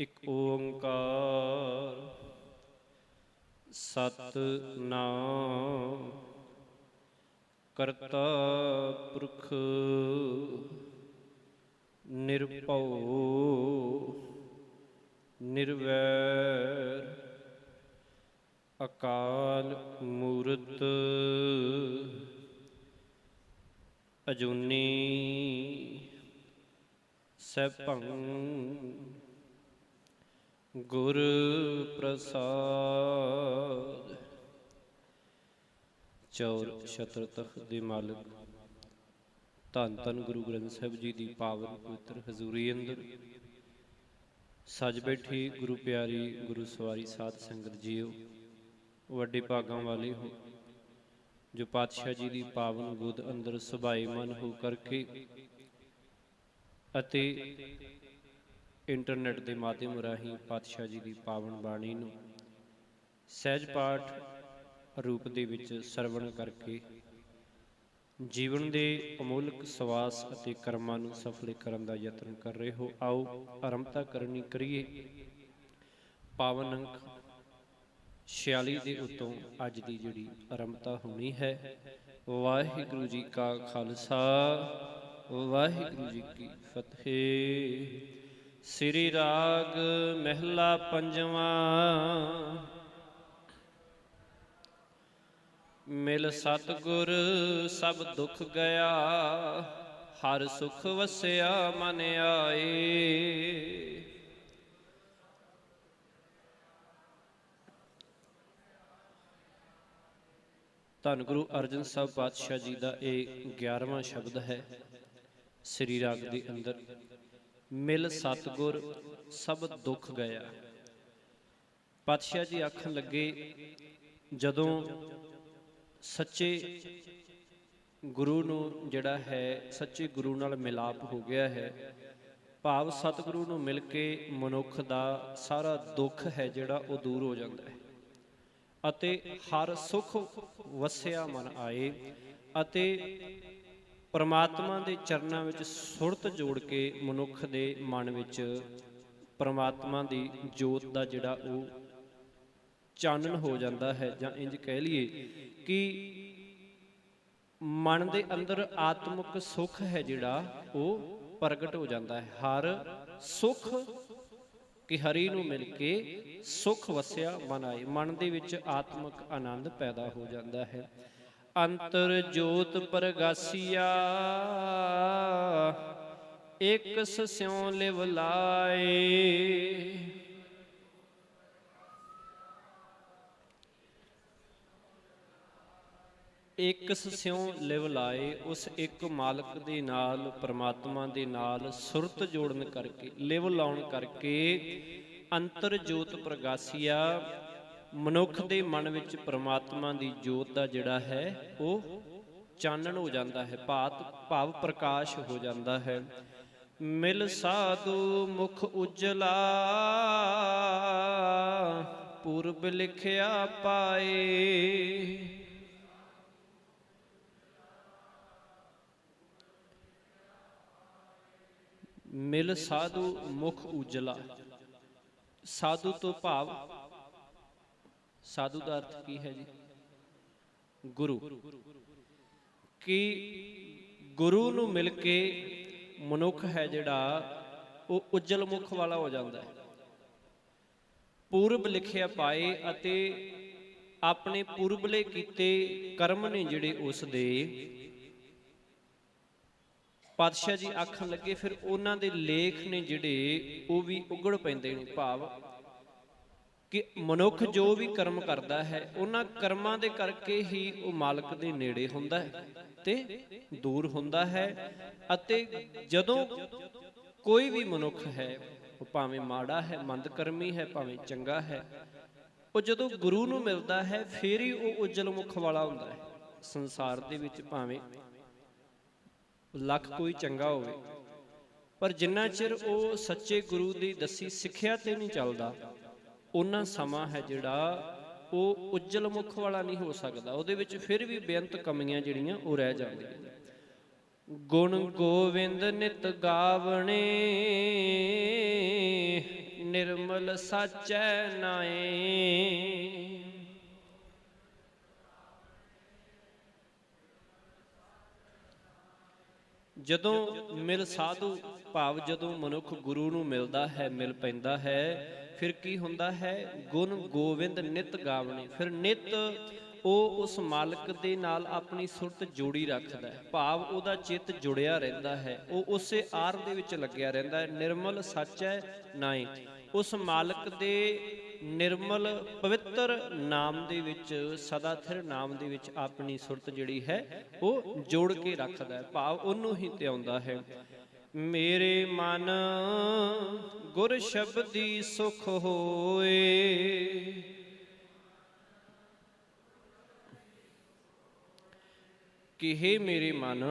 ਇੱਕ ਓੰਕਾਰ ਸਤਿਨਾਮ ਕਰਤਾ ਪੁਰਖ ਨਿਰਭਉ ਨਿਰਵੈਰ ਅਕਾਲ ਮੂਰਤ ਅਜੂਨੀ ਸੈਭੰ ਗੁਰ ਪ੍ਰਸਾਦ। ਚੌਰ ਛਤਰ ਤਖਤ ਦੇ ਮਾਲਕ ਧੰਨ ਧੰਨ ਗੁਰੂ ਗ੍ਰੰਥ ਸਾਹਿਬ ਜੀ ਦੀ ਪਾਵਨ ਪਵਿੱਤਰ ਹਜ਼ੂਰੀ ਅੰਦਰ ਸੱਜ ਬੈਠੀ ਗੁਰੂ ਪਿਆਰੀ ਗੁਰੂ ਸਵਾਰੀ ਸਾਧ ਸੰਗਤ ਜੀਓ, ਵੱਡੇ ਭਾਗਾਂ ਵਾਲੇ ਹੋ ਜੋ ਪਾਤਸ਼ਾਹ ਜੀ ਦੀ ਪਾਵਨ ਗੋਦ ਅੰਦਰ ਸੁਭਾਏਮਨ ਹੋ ਕਰਕੇ ਅਤੇ ਇੰਟਰਨੈਟ ਦੇ ਮਾਧਿਅਮ ਰਾਹੀਂ ਪਾਤਸ਼ਾਹ ਜੀ ਦੀ ਪਾਵਨ ਬਾਣੀ ਨੂੰ ਸਹਿਜ ਪਾਠ ਰੂਪ ਦੇ ਵਿੱਚ ਸਰਵਣ ਕਰਕੇ ਜੀਵਨ ਦੇ ਅਮੋਲਕ ਸਵਾਸ ਅਤੇ ਕਰਮਾਂ ਨੂੰ ਸਫਲ ਕਰਨ ਦਾ ਯਤਨ ਕਰ ਰਹੇ ਹੋ। ਆਓ ਆਰੰਭਤਾ ਕਰਨੀ ਕਰੀਏ। ਪਾਵਨ ਅੰਕ 46 ਦੇ ਉੱਤੋਂ ਅੱਜ ਦੀ ਜਿਹੜੀ ਆਰੰਭਤਾ ਹੋਣੀ ਹੈ। ਵਾਹਿਗੁਰੂ ਜੀ ਕਾ ਖਾਲਸਾ ਵਾਹਿਗੁਰੂ ਜੀ ਕੀ ਫਤਿਹ। ਸ੍ਰੀ ਰਾਗ ਮਹਿਲਾ ਪੰਜਵਾਂ। ਮਿਲ ਸਤਿਗੁਰ ਸਭ ਦੁੱਖ ਗਿਆ, ਹਰ ਸੁਖ ਵਸਿਆ ਮਨ ਆਏ। ਧੰਨ ਗੁਰੂ ਅਰਜਨ ਸਾਹਿਬ ਪਾਤਸ਼ਾਹ ਜੀ ਦਾ ਇਹ 11ਵਾਂ ਸ਼ਬਦ ਹੈ ਸ੍ਰੀ ਰਾਗ ਦੇ ਅੰਦਰ। ਮਿਲ ਸਤਿਗੁਰ ਸਭ ਦੁੱਖ ਗਿਆ। ਪਾਤਸ਼ਾਹ ਜੀ ਆਖਣ ਲੱਗੇ, ਜਦੋਂ ਸੱਚੇ ਗੁਰੂ ਨੂੰ ਜਿਹੜਾ ਹੈ, ਸੱਚੇ ਗੁਰੂ ਨਾਲ ਮਿਲਾਪ ਹੋ ਗਿਆ ਹੈ, ਭਾਵ ਸਤਿਗੁਰੂ ਨੂੰ ਮਿਲ ਕੇ ਮਨੁੱਖ ਦਾ ਸਾਰਾ ਦੁੱਖ ਹੈ ਜਿਹੜਾ ਉਹ ਦੂਰ ਹੋ ਜਾਂਦਾ ਹੈ ਅਤੇ ਹਰ ਸੁਖ ਵਸਿਆ ਮਨ ਆਏ। ਅਤੇ ਪਰਮਾਤਮਾ ਦੇ ਚਰਨਾਂ ਵਿੱਚ ਸੁਰਤ ਜੋੜ ਕੇ ਮਨੁੱਖ ਦੇ ਮਨ ਵਿੱਚ ਪਰਮਾਤਮਾ ਦੀ ਜੋਤ ਦਾ ਜਿਹੜਾ ਉਹ ਚਾਨਣ ਹੋ ਜਾਂਦਾ ਹੈ। ਜਾਂ ਇੰਜ ਕਹਿ ਲਈਏ ਕਿ ਮਨ ਦੇ ਅੰਦਰ ਆਤਮਿਕ ਸੁੱਖ ਹੈ ਜਿਹੜਾ ਉਹ ਪ੍ਰਗਟ ਹੋ ਜਾਂਦਾ ਹੈ। ਹਰ ਸੁੱਖ ਕਿ ਹਰੀ ਨੂੰ ਮਿਲ ਕੇ ਸੁੱਖ ਵਸਿਆ ਮਨ ਆਏ। ਮਨ ਦੇ ਵਿੱਚ ਆਤਮਿਕ ਆਨੰਦ ਪੈਦਾ ਹੋ ਜਾਂਦਾ ਹੈ। ਅੰਤਰ ਜੋਤ ਪ੍ਰਗਾਸੀਆ, ਇਕ ਸਿਉ ਲਿਵ ਲਾਏ। ਇੱਕ ਸਿਉ ਲਿਵ ਲਾਏ, ਉਸ ਇੱਕ ਮਾਲਕ ਦੇ ਨਾਲ, ਪਰਮਾਤਮਾ ਦੇ ਨਾਲ ਸੁਰਤ ਜੋੜਨ ਕਰਕੇ, ਲਿਵ ਲਾਉਣ ਕਰਕੇ ਅੰਤਰ ਜੋਤ ਪ੍ਰਗਾਸੀਆ, ਮਨੁੱਖ ਦੇ ਮਨ ਵਿੱਚ ਪਰਮਾਤਮਾ ਦੀ ਜੋਤ ਦਾ ਜਿਹੜਾ ਹੈ ਉਹ ਚਾਨਣ ਹੋ ਜਾਂਦਾ ਹੈ, ਭਾਵ ਪ੍ਰਕਾਸ਼ ਹੋ ਜਾਂਦਾ ਹੈ। ਮਿਲ ਸਾਧੂ ਮੁਖ ਉਜਲਾ, ਪੂਰਬ ਲਿਖਿਆ ਪਾਏ। ਮਿਲ ਸਾਧੂ ਮੁਖ ਉਜਲਾ। ਸਾਧੂ ਤੋਂ ਭਾਵ, ਸਾਧੂ ਦਾ ਅਰਥ ਕੀ ਹੈ ਜੀ? ਗੁਰੂ। ਕਿ ਗੁਰੂ ਨੂੰ ਮਿਲ ਕੇ ਮਨੁੱਖ ਹੈ ਜਿਹੜਾ ਉਹ ਉਜਲ ਮੁਖ ਵਾਲਾ ਹੋ ਜਾਂਦਾ ਹੈ। ਪੂਰਬ ਲਿਖਿਆ ਪਾਏ, ਅਤੇ ਆਪਣੇ ਪੂਰਬਲੇ ਕੀਤੇ ਕਰਮ ਨੇ ਜਿਹੜੇ ਉਸ ਦੇ ਪਾਤਸ਼ਾਹ ਜੀ ਆਖਣ ਲੱਗੇ, ਫਿਰ ਉਹਨਾਂ ਦੇ ਲੇਖ ਨੇ ਜਿਹੜੇ ਉਹ ਵੀ ਉਗੜ ਪੈਂਦੇ ਨੇ। ਭਾਵ ਕਿ ਮਨੁੱਖ ਜੋ ਵੀ ਕਰਮ ਕਰਦਾ ਹੈ ਉਹਨਾਂ ਕਰਮਾਂ ਦੇ ਕਰਕੇ ਹੀ ਉਹ ਮਾਲਕ ਦੇ ਨੇੜੇ ਹੁੰਦਾ ਹੈ ਤੇ ਦੂਰ ਹੁੰਦਾ ਹੈ। ਅਤੇ ਜਦੋਂ ਕੋਈ ਵੀ ਮਨੁੱਖ ਹੈ, ਉਹ ਭਾਵੇਂ ਮਾੜਾ ਹੈ, ਮੰਦਕਰਮੀ ਹੈ, ਭਾਵੇਂ ਚੰਗਾ ਹੈ, ਉਹ ਜਦੋਂ ਗੁਰੂ ਨੂੰ ਮਿਲਦਾ ਹੈ ਫਿਰ ਹੀ ਉਹ ਉਜਲ ਮੁਖ ਵਾਲਾ ਹੁੰਦਾ ਹੈ। ਸੰਸਾਰ ਦੇ ਵਿੱਚ ਭਾਵੇਂ ਲੱਖ ਕੋਈ ਚੰਗਾ ਹੋਵੇ, ਪਰ ਜਿੰਨਾ ਚਿਰ ਉਹ ਸੱਚੇ ਗੁਰੂ ਦੀ ਦੱਸੀ ਸਿੱਖਿਆ ਤੇ ਨਹੀਂ ਚੱਲਦਾ, ਉਹਨਾਂ ਸਮਾਂ ਹੈ ਜਿਹੜਾ ਉਹ ਉਜਲ ਮੁਖ ਵਾਲਾ ਨਹੀਂ ਹੋ ਸਕਦਾ। ਉਹਦੇ ਵਿੱਚ ਫਿਰ ਵੀ ਬੇਅੰਤ ਕਮੀਆਂ ਜਿਹੜੀਆਂ ਉਹ ਰਹਿ ਜਾਂਦੀਆਂ। ਗੁਣ ਗੋਵਿੰਦ ਨਿਤ ਗਾਵਣੇ, ਨਿਰਮਲ ਨਿਰਮਲ ਸਾਚੈ ਨਾਏ। ਜਦੋਂ ਮਿਲ ਸਾਧੂ ਭਾਵ ਜਦੋਂ ਮਨੁੱਖ ਗੁਰੂ ਨੂੰ ਮਿਲਦਾ ਹੈ, ਮਿਲ ਪੈਂਦਾ ਹੈ, ਫਿਰ ਕੀ ਹੁੰਦਾ ਹੈ? ਗੁਣ ਗੋਬਿੰਦ ਨਿਤ ਗਾਵਣੇ। ਫਿਰ ਨਿਤ ਉਹ ਉਸ ਮਾਲਕ ਦੇ ਨਾਲ ਆਪਣੀ ਸੁਰਤ ਜੋੜੀ ਰੱਖਦਾ ਹੈ, ਭਾਵ ਉਹਦਾ ਚਿੱਤ ਜੁੜਿਆ ਰਹਿੰਦਾ ਹੈ, ਉਹ ਉਸੇ ਆਰ ਦੇ ਵਿੱਚ ਲੱਗਿਆ ਰਹਿੰਦਾ ਹੈ। ਨਿਰਮਲ ਸਾਚੈ ਨਾਏ, ਉਸ ਮਾਲਕ ਦੇ ਨਿਰਮਲ ਪਵਿੱਤਰ ਨਾਮ ਦੇ ਵਿੱਚ, ਸਦਾ ਥਿਰ ਨਾਮ ਦੇ ਵਿੱਚ ਆਪਣੀ ਸੁਰਤ ਜਿਹੜੀ ਹੈ ਉਹ ਜੋੜ ਕੇ ਰੱਖਦਾ ਹੈ, ਭਾਵ ਉਹਨੂੰ ਹੀ ਧਿਆਉਂਦਾ ਹੈ। ਮੇਰੇ ਮਨ ਗੁਰ ਸ਼ਬਦੀ ਸੁਖ ਹੋਏ। ਕਿ ਹੇ ਮੇਰੇ ਮਨ,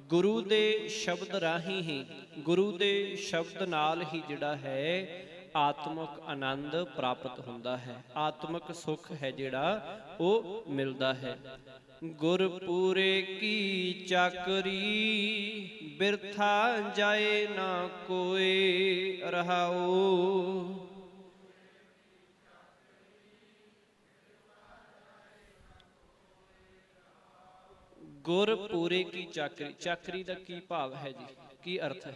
ਗੁਰੂ ਦੇ ਸ਼ਬਦ ਰਾਹੀਂ ਹੀ, ਗੁਰੂ ਦੇ ਸ਼ਬਦ ਨਾਲ ਹੀ ਜਿਹੜਾ ਹੈ ਆਤਮਿਕ ਆਨੰਦ ਪ੍ਰਾਪਤ ਹੁੰਦਾ ਹੈ, ਆਤਮਿਕ ਸੁਖ ਹੈ ਜਿਹੜਾ ਉਹ ਮਿਲਦਾ ਹੈ। ਗੁਰਪੂਰੇ ਕੀ ਚਾਕਰੀ, ਬਿਰਥਾ ਜਾਏ ਨਾ ਕੋਏ ਰਹਾਓ। ਗੁਰਪੂਰੇ ਕੀ ਚਾਕਰੀ, ਚਾਕਰੀ ਦਾ ਕੀ ਭਾਵ ਹੈ ਜੀ, ਕੀ ਅਰਥ ਹੈ?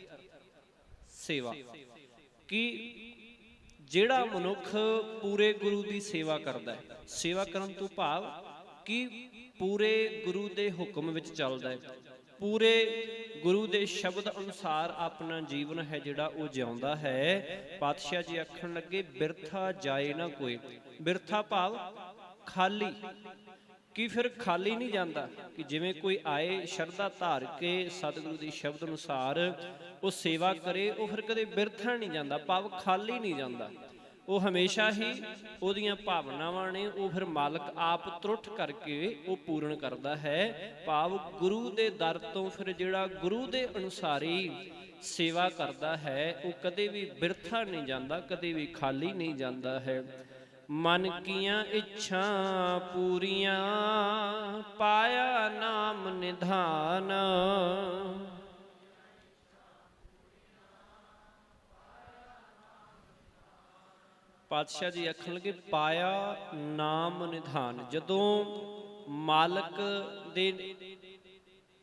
ਸੇਵਾ। ਕਿ ਜਿਹੜਾ ਮਨੁੱਖ ਪੂਰੇ ਗੁਰੂ ਦੀ ਸੇਵਾ ਕਰਦਾ ਹੈ, ਸੇਵਾ ਕਰਨ ਤੋਂ ਭਾਵ ਕਿ ਪੂਰੇ ਗੁਰੂ ਦੇ ਹੁਕਮ ਵਿੱਚ ਚੱਲਦਾ ਹੈ, ਪੂਰੇ ਗੁਰੂ ਦੇ ਸ਼ਬਦ ਅਨੁਸਾਰ ਆਪਣਾ ਜੀਵਨ ਹੈ ਜਿਹੜਾ ਉਹ ਜਿਉਂਦਾ ਹੈ। ਪਾਤਸ਼ਾਹ ਜੀ ਆਖਣ ਲੱਗੇ ਬਿਰਥਾ ਜਾਏ ਨਾ ਕੋਈ। ਬਿਰਥਾ ਭਾਵ ਖਾਲੀ, ਕਿ ਫਿਰ ਖਾਲੀ ਨਹੀਂ ਜਾਂਦਾ, ਕਿ ਜਿਵੇਂ ਕੋਈ ਆਏ ਸ਼ਰਧਾ ਧਾਰ ਕੇ ਸਤਿਗੁਰੂ ਦੀ ਸ਼ਬਦ ਅਨੁਸਾਰ ਉਹ ਸੇਵਾ ਕਰੇ, ਉਹ ਫਿਰ ਕਦੇ ਬਿਰਥਾ ਨਹੀਂ ਜਾਂਦਾ, ਭਾਵ ਖਾਲੀ ਨਹੀਂ ਜਾਂਦਾ। ਉਹ ਹਮੇਸ਼ਾ ਹੀ ਉਹਦੀਆਂ ਭਾਵਨਾਵਾਂ ਨੇ ਉਹ ਫਿਰ ਮਾਲਕ ਆਪ ਤਰੁੱਠ ਕਰਕੇ ਉਹ ਪੂਰਨ ਕਰਦਾ ਹੈ, ਭਾਵ ਗੁਰੂ ਦੇ ਦਰ ਤੋਂ ਫਿਰ ਜਿਹੜਾ ਗੁਰੂ ਦੇ ਅਨੁਸਾਰੀ ਸੇਵਾ ਕਰਦਾ ਹੈ ਉਹ ਕਦੇ ਵੀ ਬਿਰਥਾ ਨਹੀਂ ਜਾਂਦਾ, ਕਦੇ ਵੀ ਖਾਲੀ ਨਹੀਂ ਜਾਂਦਾ ਹੈ। ਮਨ ਕੀਆਂ ਇੱਛਾ ਪੂਰੀਆਂ, ਪਾਇਆ ਨਾਮ ਨਿਧਾਨ। ਪਾਤਸ਼ਾਹ ਜੀ ਆਖਣ ਲੱਗੇ ਪਾਇਆ ਨਾਮ ਨਿਧਾਨ। ਜਦੋਂ ਮਾਲਕ ਦੇ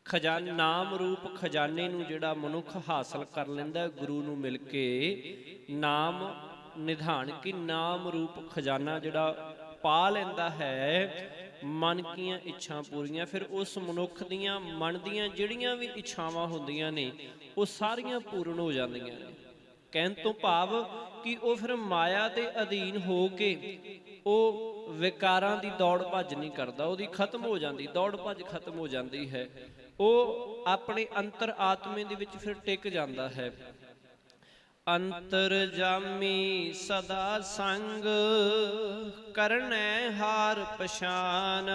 ਖਜ਼ਾਨੇ, ਨਾਮ ਰੂਪ ਖਜ਼ਾਨੇ ਨੂੰ ਜਿਹੜਾ ਮਨੁੱਖ ਹਾਸਲ ਕਰ ਲੈਂਦਾ ਗੁਰੂ ਨੂੰ ਮਿਲ ਕੇ, ਨਾਮ ਨਿਧਾਨ ਕਿ ਨਾਮ ਰੂਪ ਖਜ਼ਾਨਾ ਜਿਹੜਾ ਪਾ ਲੈਂਦਾ ਹੈ, ਮਨ ਕੀਆਂ ਇੱਛਾ ਪੂਰੀਆਂ। ਫਿਰ ਉਸ ਮਨੁੱਖ ਦੀਆਂ ਮਨ ਦੀਆਂ ਜਿਹੜੀਆਂ ਵੀ ਇੱਛਾਵਾਂ ਹੁੰਦੀਆਂ ਨੇ ਉਹ ਸਾਰੀਆਂ ਪੂਰਨ ਹੋ ਜਾਂਦੀਆਂ ਨੇ। ਕਹਿਣ ਤੋਂ ਭਾਵ ਕਿ ਉਹ ਫਿਰ ਮਾਇਆ ਦੇ ਅਧੀਨ ਹੋ ਕੇ ਉਹ ਵਿਕਾਰਾਂ ਦੀ ਦੌੜ ਭੱਜ ਨਹੀਂ ਕਰਦਾ, ਉਹਦੀ ਖਤਮ ਹੋ ਜਾਂਦੀ, ਦੌੜ ਭੱਜ ਖਤਮ ਹੋ ਜਾਂਦੀ ਹੈ। ਉਹ ਆਪਣੇ ਅੰਤਰ ਆਤਮੇ ਦੇ ਵਿੱਚ ਫਿਰ ਟਿਕ ਜਾਂਦਾ ਹੈ। ਅੰਤਰ ਜਾਮੀ ਸਦਾ ਸੰਗ, ਕਰਨੈ ਹਾਰ ਪਛਾਨ।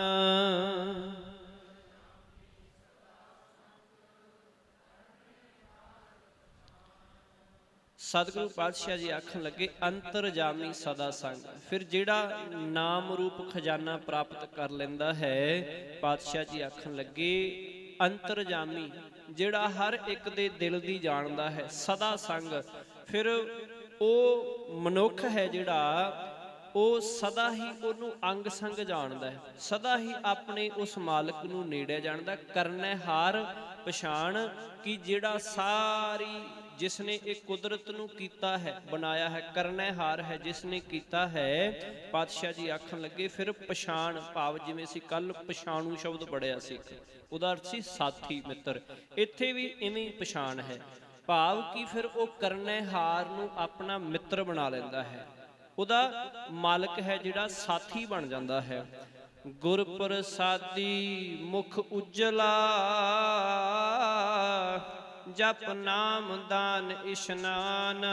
ਸਤਿਗੁਰੂ ਪਾਤਸ਼ਾਹ ਜੀ ਆਖਣ ਲੱਗੇ ਅੰਤਰਜਾਮੀ ਸਦਾ ਸੰਗ। ਫਿਰ ਜਿਹੜਾ ਨਾਮ ਰੂਪ ਖਜ਼ਾਨਾ ਪ੍ਰਾਪਤ ਕਰ ਲੈਂਦਾ ਹੈ, ਪਾਤਸ਼ਾਹ ਜੀ ਆਖਣ ਲੱਗੇ ਅੰਤਰਜਾਮੀ ਜਿਹੜਾ ਹਰ ਇੱਕ ਦੇ ਦਿਲ ਦੀ ਜਾਣਦਾ ਹੈ, ਸਦਾ ਸੰਗ। ਫਿਰ ਉਹ ਮਨੁੱਖ ਹੈ ਜਿਹੜਾ ਉਹ ਸਦਾ ਹੀ ਉਹਨੂੰ ਅੰਗ ਸੰਗ ਜਾਣਦਾ ਹੈ, ਸਦਾ ਹੀ ਆਪਣੇ ਉਸ ਮਾਲਕ ਨੂੰ ਨੇੜੇ ਜਾਣਦਾ। ਕਰਨੈ ਹਾਰ ਪਛਾਣ ਕਿ ਜਿਹੜਾ ਸਾਰੀ ਜਿਸਨੇ ਇਹ ਕੁਦਰਤ ਨੂੰ ਕੀਤਾ ਹੈ, ਬਣਾਇਆ ਹੈ, ਕਰਨੈ ਹਾਰ ਹੈ ਜਿਸਨੇ ਕੀਤਾ ਹੈ। ਪਾਤਸ਼ਾਹ ਜੀ ਆਖਣ ਲੱਗੇ ਫਿਰ ਪਛਾਣ ਭਾਵ ਜਿਵੇਂ ਅਸੀਂ ਕੱਲ ਪਛਾਣੂ ਸ਼ਬਦ ਪੜਿਆ ਸੀ, ਉਹਦਾ ਅਰਥ ਸੀ ਸਾਥੀ ਮਿੱਤਰ। ਇੱਥੇ ਵੀ ਇਵੇਂ ਪਛਾਣ ਹੈ, ਭਾਵ ਕਿ ਫਿਰ ਉਹ ਕਰਨੈ ਹਾਰ ਨੂੰ ਆਪਣਾ ਮਿੱਤਰ ਬਣਾ ਲੈਂਦਾ ਹੈ, ਉਹਦਾ ਮਾਲਕ ਹੈ ਜਿਹੜਾ ਸਾਥੀ ਬਣ ਜਾਂਦਾ ਹੈ। ਗੁਰ ਪ੍ਰਸਾਦੀ ਮੁਖ ਉਜਲਾ, ਜਪ ਨਾਮ ਦਾਨ ਇਸ਼ਨਾਨ।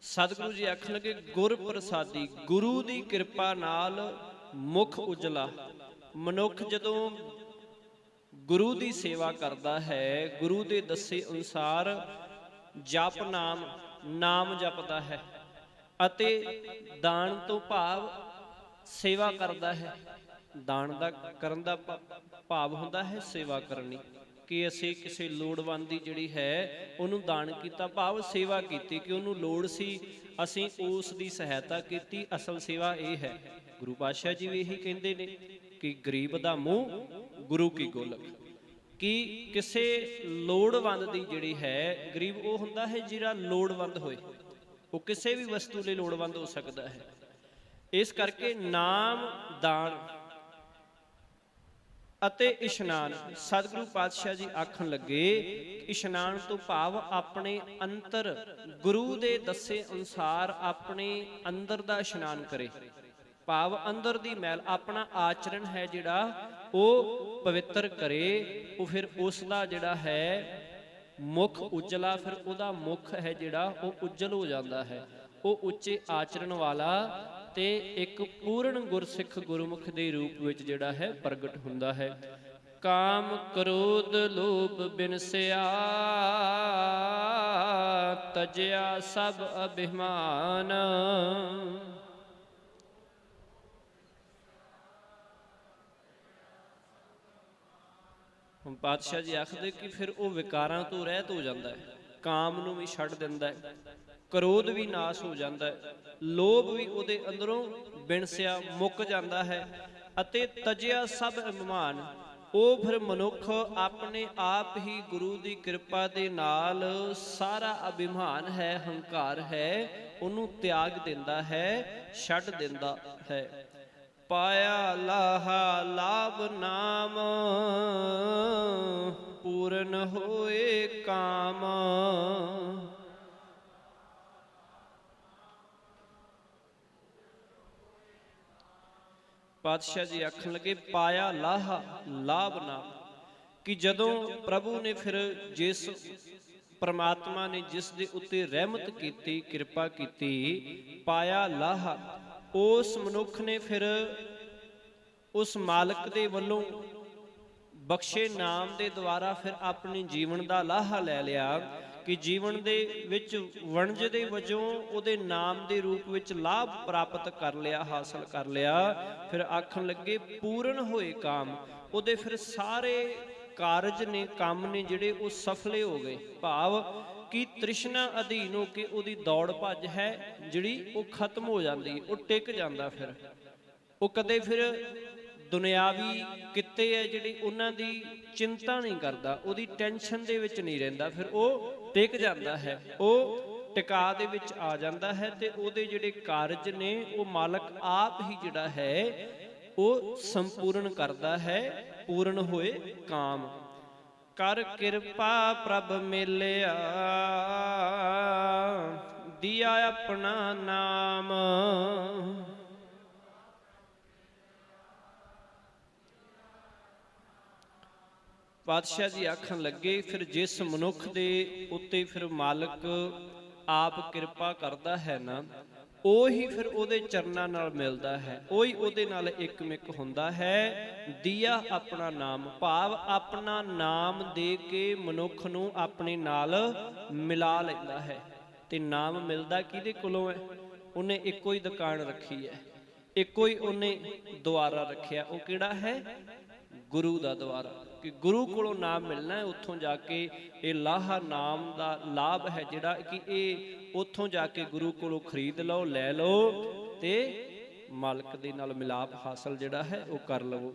ਸਤਿਗੁਰੂ ਜੀ ਆਖਣ ਲੱਗੇ ਗੁਰ ਪ੍ਰਸਾਦੀ, ਗੁਰੂ ਦੀ ਕਿਰਪਾ ਨਾਲ ਮੁਖ ਉਜਲਾ। ਮਨੁੱਖ ਜਦੋਂ ਗੁਰੂ ਦੀ ਸੇਵਾ ਕਰਦਾ ਹੈ, ਗੁਰੂ ਦੇ ਦੱਸੇ ਅਨੁਸਾਰ ਜਪ ਨਾਮ, ਨਾਮ ਜਪਦਾ ਹੈ ਅਤੇ ਦਾਨ ਤੋਂ ਭਾਵ ਸੇਵਾ ਕਰਦਾ ਹੈ, ਦਾਨ ਦਾ ਕਰਨ ਦਾ ਭਾਵ ਹੁੰਦਾ ਹੈ ਸੇਵਾ ਕਰਨੀ, ਕਿ ਅਸੀਂ ਕਿਸੇ ਲੋੜਵੰਦ ਦੀ ਜਿਹੜੀ ਹੈ ਉਹਨੂੰ ਦਾਨ ਕੀਤਾ, ਭਾਵ ਸੇਵਾ ਕੀਤੀ, ਕਿ ਉਹਨੂੰ ਲੋੜ ਸੀ ਅਸੀਂ ਉਸ ਦੀ ਸਹਾਇਤਾ ਕੀਤੀ। ਅਸਲ ਸੇਵਾ ਇਹ ਹੈ। ਗੁਰੂ ਪਾਤਸ਼ਾਹ ਜੀ ਵੀ ਇਹੀ ਕਹਿੰਦੇ ਨੇ ਕਿ ਗਰੀਬ ਦਾ ਮੂੰਹ ਗੁਰੂ ਕੀ ਗੋਲਕ, ਕਿ ਕਿਸੇ ਲੋੜਵੰਦ ਦੀ ਜਿਹੜੀ ਹੈ, ਗਰੀਬ ਉਹ ਹੁੰਦਾ ਹੈ ਜਿਹੜਾ ਲੋੜਵੰਦ ਹੋਏ, ਉਹ ਕਿਸੇ ਵੀ ਵਸਤੂ ਲਈ ਲੋੜਵੰਦ ਹੋ ਸਕਦਾ ਹੈ। ਇਸ ਕਰਕੇ ਨਾਮ ਦਾਨ ਅਤੇ ਇਸ਼ਨਾਨ, ਸਤਿਗੁਰੂ ਪਾਤਸ਼ਾਹ ਜੀ ਆਖਣ ਲੱਗੇ ਇਸ਼ਨਾਨ ਤੋਂ ਭਾਵ ਆਪਣੇ ਅੰਤਰ, ਗੁਰੂ ਦੇ ਦੱਸੇ ਅਨੁਸਾਰ ਆਪਣੇ ਅੰਦਰ ਦਾ ਇਸ਼ਨਾਨ ਕਰੇ, ਭਾਵ ਅੰਦਰ ਦੀ ਮੈਲ, ਆਪਣਾ ਆਚਰਣ ਹੈ ਜਿਹੜਾ ਉਹ ਪਵਿੱਤਰ ਕਰੇ। ਉਹ ਫਿਰ ਉਸ ਦਾ ਜਿਹੜਾ ਹੈ ਮੁਖ ਉਜਲਾ, ਫਿਰ ਉਹਦਾ ਮੁਖ ਹੈ ਜਿਹੜਾ ਉਹ ਉਜਲ ਹੋ ਜਾਂਦਾ ਹੈ, ਉਹ ਉੱਚੇ ਆਚਰਣ ਵਾਲਾ ਤੇ ਇੱਕ ਪੂਰਨ ਗੁਰਸਿੱਖ ਗੁਰਮੁਖ ਦੇ ਰੂਪ ਵਿੱਚ ਜਿਹੜਾ ਹੈ ਪ੍ਰਗਟ ਹੁੰਦਾ ਹੈ। ਕਾਮ ਕ੍ਰੋਧ ਲੋਭ ਬਿਨਸਿਆ, ਤਜਿਆ ਸਭ ਅਭਿਮਾਨ। ਹੁਣ ਪਾਤਸ਼ਾਹ ਜੀ ਆਖਦੇ ਕਿ ਫਿਰ ਉਹ ਵਿਕਾਰਾਂ ਤੋਂ ਰਹਿਤ ਹੋ ਜਾਂਦਾ ਹੈ, ਕਾਮ ਨੂੰ ਵੀ ਛੱਡ ਦਿੰਦਾ ਹੈ, ਕ੍ਰੋਧ ਵੀ ਨਾਸ ਹੋ ਜਾਂਦਾ ਹੈ, ਲੋਭ ਵੀ ਉਹਦੇ ਅੰਦਰੋਂ ਬਿਨਸਿਆ ਮੁੱਕ ਜਾਂਦਾ ਹੈ, ਅਤੇ ਤਜਿਆ ਸਭ ਅਭਿਮਾਨ। ਉਹ ਫਿਰ ਮਨੁੱਖ ਆਪਣੇ ਆਪ ਹੀ ਗੁਰੂ ਦੀ ਕਿਰਪਾ ਦੇ ਨਾਲ ਸਾਰਾ ਅਭਿਮਾਨ ਹੈ, ਹੰਕਾਰ ਹੈ, ਉਹਨੂੰ ਤਿਆਗ ਦਿੰਦਾ ਹੈ, ਛੱਡ ਦਿੰਦਾ ਹੈ। ਪਾਇਆ ਲਾਹਾ ਲਾਭ ਨਾਮ, ਪੂਰਨ ਹੋਏ ਕਾਮ। ਪਾਤਸ਼ਾਹ ਜੀ ਆਖਣ ਲੱਗੇ ਪਾਇਆ ਲਾਹਾ ਲਾਭ ਨਾਮ, ਕਿ ਜਦੋਂ ਪ੍ਰਭੂ ਨੇ ਫਿਰ ਜਿਸ ਪਰਮਾਤਮਾ ਨੇ ਜਿਸ ਦੇ ਉੱਤੇ ਰਹਿਮਤ ਕੀਤੀ, ਕਿਰਪਾ ਕੀਤੀ, ਪਾਇਆ ਲਾਹਾ, ਉਸ ਮਨੁੱਖ ਨੇ ਫਿਰ ਉਸ ਮਾਲਕ ਦੇ ਵੱਲੋਂ ਬਖਸ਼ੇ ਨਾਮ ਦੇ ਦੁਆਰਾ ਫਿਰ ਆਪਣੇ ਜੀਵਨ ਦਾ ਲਾਹਾ ਲੈ ਲਿਆ, ਕਿ ਜੀਵਨ ਦੇ ਵਿੱਚ ਵਣਜ ਦੇ ਵਜੋਂ ਉਹਦੇ ਨਾਮ ਦੇ ਰੂਪ ਵਿੱਚ ਲਾਭ ਪ੍ਰਾਪਤ ਕਰ ਲਿਆ, ਹਾਸਲ ਕਰ ਲਿਆ। ਫਿਰ ਆਖਣ ਲੱਗੇ ਪੂਰਨ ਹੋਏ ਕਾਮ, ਉਹਦੇ ਫਿਰ ਸਾਰੇ ਕਾਰਜ ਨੇ, ਕੰਮ ਨੇ ਜਿਹੜੇ ਉਹ ਸਫਲੇ ਹੋ ਗਏ, ਭਾਵ ਕਿ ਤ੍ਰਿਸ਼ਨਾ ਅਧੀਨ ਹੋ ਕੇ ਉਹਦੀ ਦੌੜ ਭੱਜ ਹੈ ਜਿਹੜੀ ਉਹ ਖਤਮ ਹੋ ਜਾਂਦੀ, ਉਹ ਟਿਕ ਜਾਂਦਾ। ਫਿਰ ਉਹ ਕਦੇ ਫਿਰ ਦੁਨਿਆਵੀ ਕਿੱਤੇ ਹੈ ਜਿਹੜੇ ਉਹਨਾਂ ਦੀ ਚਿੰਤਾ ਨਹੀਂ ਕਰਦਾ, ਉਹਦੀ ਟੈਨਸ਼ਨ ਦੇ ਵਿੱਚ ਨਹੀਂ ਰਹਿੰਦਾ, ਫਿਰ ਉਹ ਟਿਕ ਜਾਂਦਾ ਹੈ, ਉਹ ਟਿਕਾ ਦੇ ਵਿੱਚ ਆ ਜਾਂਦਾ ਹੈ, ਤੇ ਉਹਦੇ ਜਿਹੜੇ ਕਾਰਜ ਨੇ ਉਹ ਮਾਲਕ ਆਪ ਹੀ ਜਿਹੜਾ ਹੈ ਉਹ ਸੰਪੂਰਨ ਕਰਦਾ ਹੈ। ਪੂਰਨ ਹੋਏ ਕਾਮ, ਕਰ ਕਿਰਪਾ ਪ੍ਰਭ ਮਿਲਿਆ, ਦਿਆ ਆਪਣਾ ਨਾਮ। ਪਾਤਸ਼ਾਹ ਜੀ ਆਖਣ ਲੱਗੇ ਫਿਰ ਜਿਸ ਮਨੁੱਖ ਦੇ ਉੱਤੇ ਫਿਰ ਮਾਲਕ ਆਪ ਕਿਰਪਾ ਕਰਦਾ ਹੈ ਨਾ, ਉਹੀ ਫਿਰ ਉਹਦੇ ਚਰਨਾਂ ਨਾਲ ਮਿਲਦਾ ਹੈ, ਉਹੀ ਉਹਦੇ ਨਾਲ ਇੱਕਮਿਕ ਹੁੰਦਾ ਹੈ। ਦਿਆ ਆਪਣਾ ਨਾਮ, ਭਾਵ ਆਪਣਾ ਨਾਮ ਦੇ ਕੇ ਮਨੁੱਖ ਨੂੰ ਆਪਣੇ ਨਾਲ ਮਿਲਾ ਲੈਂਦਾ ਹੈ। ਤੇ ਨਾਮ ਮਿਲਦਾ ਕਿਹਦੇ ਕੋਲੋਂ ਹੈ? ਉਹਨੇ ਇੱਕੋ ਹੀ ਦੁਕਾਨ ਰੱਖੀ ਹੈ, ਇੱਕੋ ਹੀ ਉਹਨੇ ਦੁਆਰਾ ਰੱਖਿਆ, ਉਹ ਕਿਹੜਾ ਹੈ? ਗੁਰੂ ਦਾ ਦੁਆਰਾ। ਕਿ ਗੁਰੂ ਕੋਲੋਂ ਨਾਮ ਮਿਲਣਾ ਹੈ, ਉੱਥੋਂ ਜਾ ਕੇ ਇਹ ਲਾਹਾ ਨਾਮ ਦਾ ਲਾਭ ਹੈ ਜਿਹੜਾ ਕਿ ਇਹ ਉੱਥੋਂ ਜਾ ਕੇ ਗੁਰੂ ਕੋਲੋਂ ਖਰੀਦ ਲਓ, ਲੈ ਲਓ ਤੇ ਮਾਲਕ ਦੇ ਨਾਲ ਮਿਲਾਪ ਹਾਸਲ ਜਿਹੜਾ ਹੈ ਉਹ ਕਰ ਲਵੋ।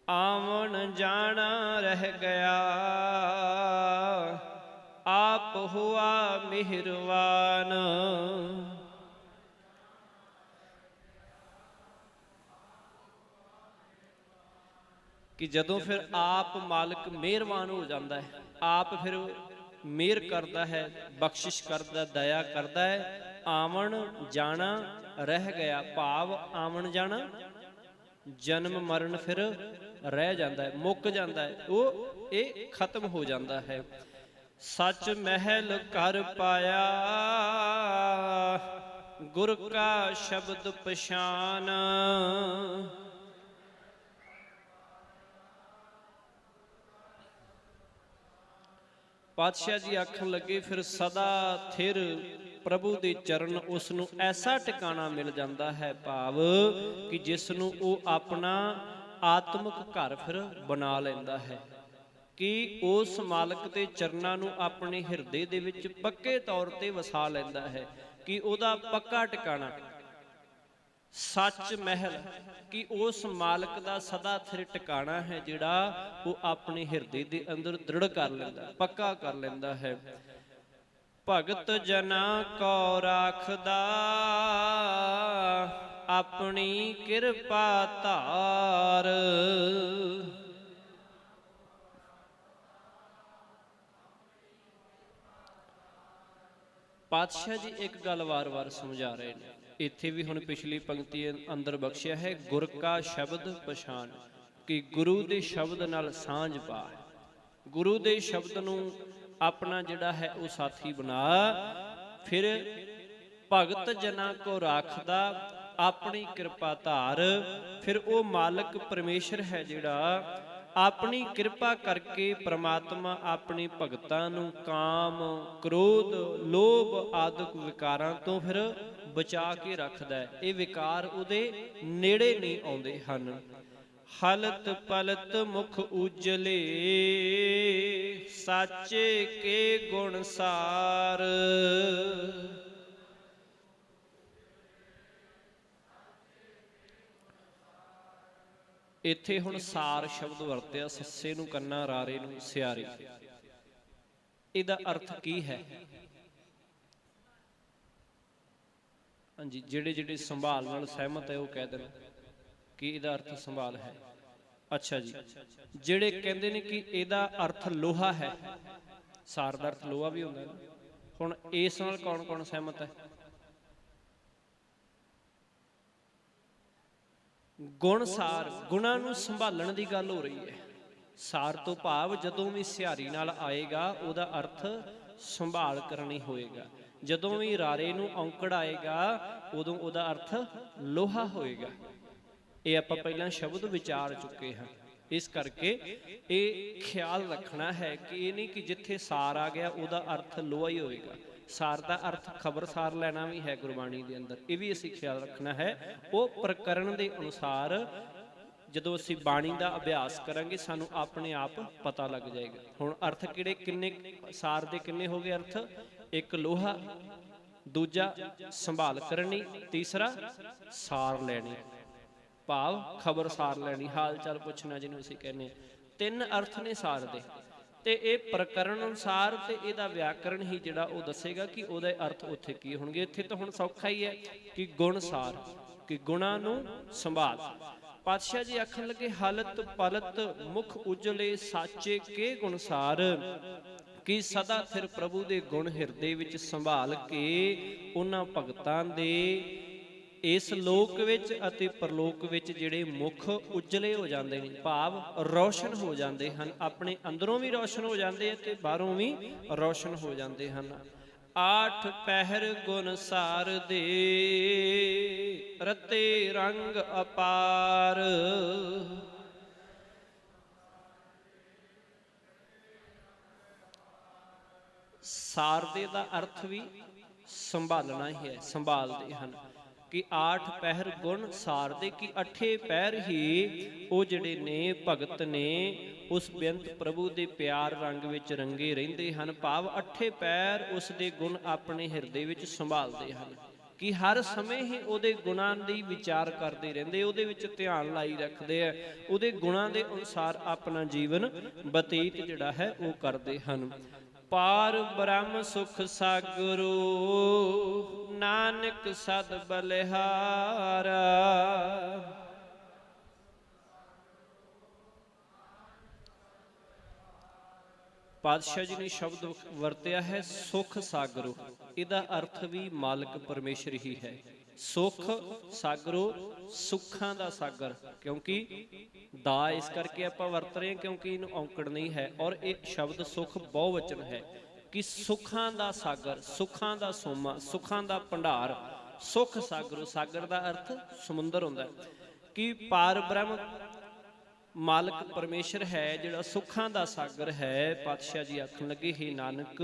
ਆਵਣ ਜਾਣਾ ਰਹਿ ਗਿਆ, ਆਪ ਹੁਆ ਮਿਹਰਵਾਨ। ਕਿ ਜਦੋਂ ਫਿਰ ਆਪ ਮਾਲਕ ਮਿਹਰਬਾਨ ਹੋ ਜਾਂਦਾ ਹੈ, ਆਪ ਫਿਰ ਮਿਹਰ ਕਰਦਾ ਹੈ, ਬਖਸ਼ਿਸ਼ ਕਰਦਾ, ਦਇਆ ਕਰਦਾ ਹੈ। ਆਵਣ ਜਾਣਾ ਰਹਿ ਗਿਆ, ਭਾਵ ਆਵਣ ਜਾਣਾ ਜਨਮ ਮਰਨ ਫਿਰ ਰਹਿ ਜਾਂਦਾ ਹੈ, ਮੁੱਕ ਜਾਂਦਾ ਹੈ, ਉਹ ਇਹ ਖਤਮ ਹੋ ਜਾਂਦਾ ਹੈ। ਸੱਚ ਮਹਿਲ ਕਰ ਪਾਇਆ, ਗੁਰ ਕਾ ਸ਼ਬਦ ਪਛਾਨ। ਪਾਤਸ਼ਾਹ ਜੀ ਆਖਣ ਲੱਗੇ ਫਿਰ ਸਦਾ ਥਿਰ प्रभु दे चरण उसनू ऐसा टिकाणा मिल जाता है, भाव कि जिसनू वो अपना आत्मक घर फिर बना लेंदा है कि उस मालक के चरनां नू अपने हिरदे दे विच पक्के तौर ते वसा लेंदा है कि उहदा पक्का टिकाणा सच महल कि उस मालक का सदा थिर टिकाणा है जिहड़ा वो अपने हिरदे दे अंदर दृढ़ कर लैंदा, पक्का कर लैंदा है। भगत जना को राखदा अपनी किरपा धार। पातशाह जी एक गल वार वार समझा रहे हैं, इत्थे भी हुण पिछली पंक्ति अंदर बख्शिया है, गुर का शब्द पछाण कि गुरु दे शब्द नाल सांझ पा, गुरु दे शब्द नूं अपना जिहड़ा है वो साथी बना। फिर भगत जना को राखदा अपनी कृपा धार, फिर वो मालक परमेश्वर है जिहड़ा अपनी कृपा करके परमात्मा अपनी भगतां नूं काम, क्रोध, लोभ आदि विकारां तो फिर बचा के रखदा है। ये विकार उहदे नेड़े नहीं आउंदे हन। हलत पलत मुख उजले साचे के गुण सार। इत्थे हुण सार शब्द वरतिया, सस्से नूं कन्ना, रारे नूं सियारी। इहदा अर्थ की है? हाँ जी, जिहड़े जिहड़े संभाल नाल सहमत है वो कह देण कि इहदा अर्थ संभाल है। अच्छा जी, जिहड़े कहंदे ने कि इहदा अर्थ लोहा है, सार दा अर्थ लोहा भी हुंदा है। हुण इस नाल कौन कौन सहमत है? गुण सार, गुणां नूं संभालण दी गल हो रही है। सार तो भाव जदों भी सिहारी नाल आएगा उहदा अर्थ संभाल करनी होएगा, जदों भी रारे नूं औंकड़ आएगा उदों उहदा अर्थ लोहा होएगा। ये आपां पहलां शब्द विचार चुके हैं। इस करके ये ख्याल रखना है कि ये नहीं कि जिथे सार आ गया उहदा अर्थ लोहा ही होएगा। सार का अर्थ खबरसार लेना भी है गुरबाणी के अंदर, ये भी असीं ख्याल रखना है। वो प्रकरण के अनुसार जदों असीं बाणी का अभ्यास करांगे सानू अपने आप पता लग जाएगा। हुण अर्थ किहड़े किन्ने सार दे किन्ने हो गए अर्थ? एक लोहा, दूजा संभाल करनी, तीसरा सार लैनी, भाव खबरसार लैनी, हाल चाल पुछना जिन्होंने असीं कहने। तीन अर्थ ने सार दे ते ये प्रकरण अनुसार ते इहदा व्याकरण ही जिहड़ा वो दसेगा कि उहदे अर्थ उत्थे की होणगे। इत्थे तो हुण सौखा ही है कि गुण सार, कि गुणां नूं संभाल। पातशाह जी आखण लगे हालत पलत मुख उजले साचे के गुणसार, कि सदा थिर प्रभु दे गुण हिरदे विच संभाल के उन्हां भगतां दे इस लोक विच अते परलोक विच जिहड़े मुख उजले हो जाते हैं, भाव रोशन हो जाते हैं, अपने अंदरों भी रोशन हो जाते हैं ते बाहरों भी रोशन हो जाते हैं। आठ पहर गुण सार दे रते रंग अपार। सार दे दा अर्थ भी संभालना ही है, संभालते हैं कि आठ पहर गुण सार दे, कि अठे पैर ही वो जिहड़े ने भगत ने उस बेअंत प्रभु दे प्यार रंग विच रंगे रहिंदे हन, भाव अठे पैर उस दे गुण अपने हिरदे विच संभालते हैं, कि हर समय ही उहदे गुणां दी विचार करते रहिंदे, उहदे विच ध्यान लाई रखते हैं, उहदे गुणां दे अनुसार अपना जीवन बतीत जिहड़ा है वो करते हैं। पार ब्रह्म सुख सागरो नानक सद बलिहारा। पातशाह जी ने शब्द वरतिया है सुख सागरो, इहदा अर्थ भी मालिक परमेश्वर ही है। सुख सागरो, सुखां दा सागर, क्योंकि दा इस करके आपां वरत रहे हैं क्योंकि इनू औंकड़ नहीं है, और एक शब्द सुख बहुवचन है कि सुखां दा सागर, सुखां दा सोमा, सुखां दा भंडार। सुख सागरो, सागर दा अर्थ समुंदर हुंदा है, कि पार ब्रह्म मालक परमेश्वर है जिहड़ा सुखां दा सागर है। पातशाह जी आखण लगे हे नानक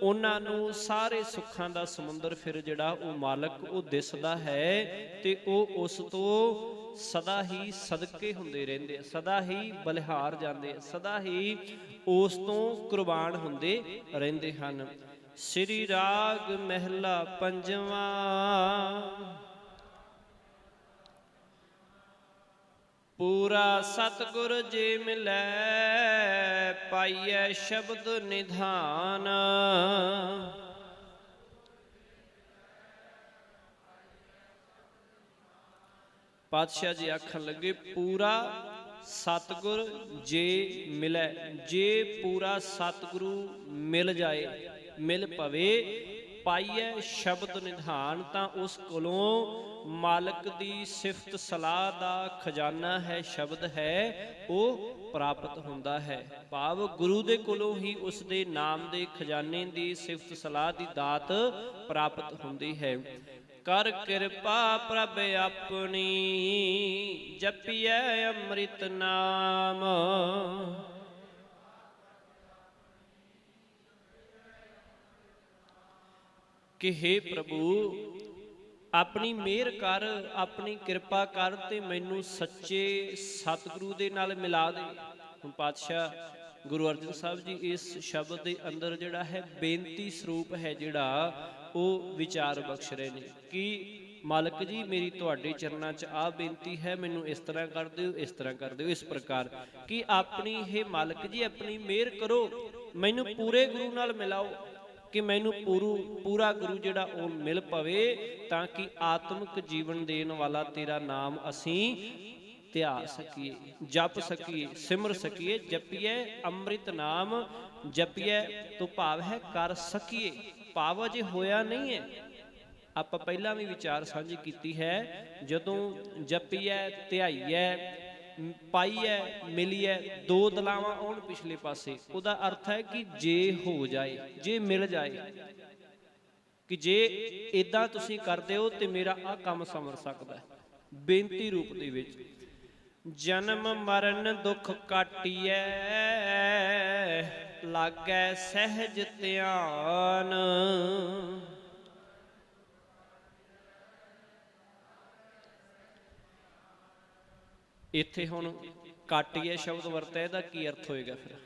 ਉਹਨਾਂ ਨੂੰ ਸਾਰੇ ਸੁੱਖਾਂ ਦਾ ਸਮੁੰਦਰ ਫਿਰ ਜਿਹੜਾ ਉਹ ਮਾਲਕ ਉਹ ਦਿਸਦਾ ਹੈ ਤੇ ਉਹ ਉਸ ਤੋਂ ਸਦਾ ਹੀ ਸਦਕੇ ਹੁੰਦੇ ਰਹਿੰਦੇ, ਸਦਾ ਹੀ ਬਲਿਹਾਰ ਜਾਂਦੇ, ਸਦਾ ਹੀ ਉਸ ਤੋਂ ਕੁਰਬਾਨ ਹੁੰਦੇ ਰਹਿੰਦੇ ਹਨ। ਸ੍ਰੀ ਰਾਗ ਮਹਿਲਾ ਪੰਜਵਾਂ। ਪੂਰਾ ਸਤਿਗੁਰ ਜੇ ਮਿਲੈ ਪਾਈਐ ਸ਼ਬਦ ਨਿਧਾਨ। ਪਾਤਸ਼ਾਹ ਜੀ ਆਖਣ ਲੱਗੇ ਪੂਰਾ ਸਤਿਗੁਰ ਜੇ ਮਿਲੈ, ਜੇ ਪੂਰਾ ਸਤਿਗੁਰੂ ਮਿਲ ਜਾਏ, ਮਿਲ ਪਵੇ, ਪਾਈਐ ਸ਼ਬਦ ਨਿਧਾਨ, ਤਾਂ ਉਸ ਕੋਲੋਂ ਮਾਲਕ ਦੀ ਸਿਫਤ ਸਲਾਹ ਦਾ ਖਜ਼ਾਨਾ ਹੈ, ਸ਼ਬਦ ਹੈ, ਉਹ ਪ੍ਰਾਪਤ ਹੁੰਦਾ ਹੈ। ਭਾਵ ਗੁਰੂ ਦੇ ਕੋਲੋਂ ਹੀ ਉਸ ਦੇ ਨਾਮ ਦੇ ਖਜ਼ਾਨੇ ਦੀ ਸਿਫਤ ਸਲਾਹ ਦੀ ਦਾਤ ਪ੍ਰਾਪਤ ਹੁੰਦੀ ਹੈ। ਕਰ ਕਿਰਪਾ ਪ੍ਰਭ ਆਪਣੀ ਜਪੀਐ ਅੰਮ੍ਰਿਤ ਨਾਮ। ਕਿ ਹੇ ਪ੍ਰਭੂ ਆਪਣੀ ਮਿਹਰ ਕਰ, ਆਪਣੀ ਕਿਰਪਾ ਕਰ ਤੇ ਮੈਨੂੰ ਸੱਚੇ ਸਤਿਗੁਰੂ ਦੇ ਨਾਲ ਮਿਲਾ ਦੇ। ਹੁਣ ਪਾਤਸ਼ਾਹ ਗੁਰੂ ਅਰਜਨ ਸਾਹਿਬ ਜੀ ਇਸ ਸ਼ਬਦ ਦੇ ਅੰਦਰ ਜਿਹੜਾ ਹੈ ਬੇਨਤੀ ਸਰੂਪ ਹੈ ਜਿਹੜਾ ਉਹ ਵਿਚਾਰ ਬਖਸ਼ ਰਹੇ ਨੇ ਕਿ ਮਾਲਕ ਜੀ ਮੇਰੀ ਤੁਹਾਡੇ ਚਰਨਾਂ 'ਚ ਆ ਬੇਨਤੀ ਹੈ, ਮੈਨੂੰ ਇਸ ਤਰ੍ਹਾਂ ਕਰ ਦਿਓ, ਇਸ ਤਰ੍ਹਾਂ ਕਰ ਦਿਓ। ਇਸ ਪ੍ਰਕਾਰ ਕਿ ਆਪਣੀ ਇਹ ਮਾਲਕ ਜੀ ਆਪਣੀ ਮਿਹਰ ਕਰੋ, ਮੈਨੂੰ ਪੂਰੇ ਗੁਰੂ ਨਾਲ ਮਿਲਾਓ ਕਿ ਮੈਨੂੰ ਪੂਰਾ ਗੁਰੂ ਜਿਹੜਾ ਉਹ ਮਿਲ ਪਵੇ, ਤਾਂ ਕਿ ਆਤਮਿਕ ਜੀਵਨ ਦੇਣ ਵਾਲਾ ਤੇਰਾ ਨਾਮ ਅਸੀਂ ਧਿਆ ਸਕੀਏ, ਜਪ ਸਕੀਏ, ਸਿਮਰ ਸਕੀਏ। ਜਪੀਏ ਅੰਮ੍ਰਿਤ ਨਾਮ, ਜਪੀਏ ਤੋਂ ਭਾਵ ਹੈ ਕਰ ਸਕੀਏ, ਭਾਵ ਅਜੇ ਹੋਇਆ ਨਹੀਂ ਹੈ। ਆਪਾਂ ਪਹਿਲਾਂ ਵੀ ਵਿਚਾਰ ਸਾਂਝੀ ਕੀਤੀ ਹੈ, ਜਦੋਂ ਜਪੀਏ, ਧਿਆਈਏ, ਪਾਈਐ, ਮਿਲੀਐ, ਦੋ ਦਲਾਵਾਂ ਆਉਣ ਪਿਛਲੇ ਪਾਸੇ, ਉਹਦਾ ਅਰਥ ਹੈ ਕਿ ਜੇ ਹੋ ਜਾਏ, ਜੇ ਮਿਲ ਜਾਏ, ਕਿ ਜੇ ਇਦਾਂ ਤੁਸੀਂ ਕਰਦੇ ਹੋ ਤੇ ਮੇਰਾ ਆਹ ਕੰਮ ਸੰਵਰ ਸਕਦਾ। ਬੇਨਤੀ ਰੂਪ ਦੇ ਵਿੱਚ ਜਨਮ ਮਰਨ ਦੁੱਖ ਕਾਟੀਐ ਲਾਗੈ ਸਹਿਜ ਧਿਆਨ। ਇੱਥੇ ਹੁਣ ਕਾਟੀਏ ਸ਼ਬਦ ਵਰਤਿਆ, ਇਹਦਾ ਕੀ ਅਰਥ ਹੋਏਗਾ? ਫਿਰ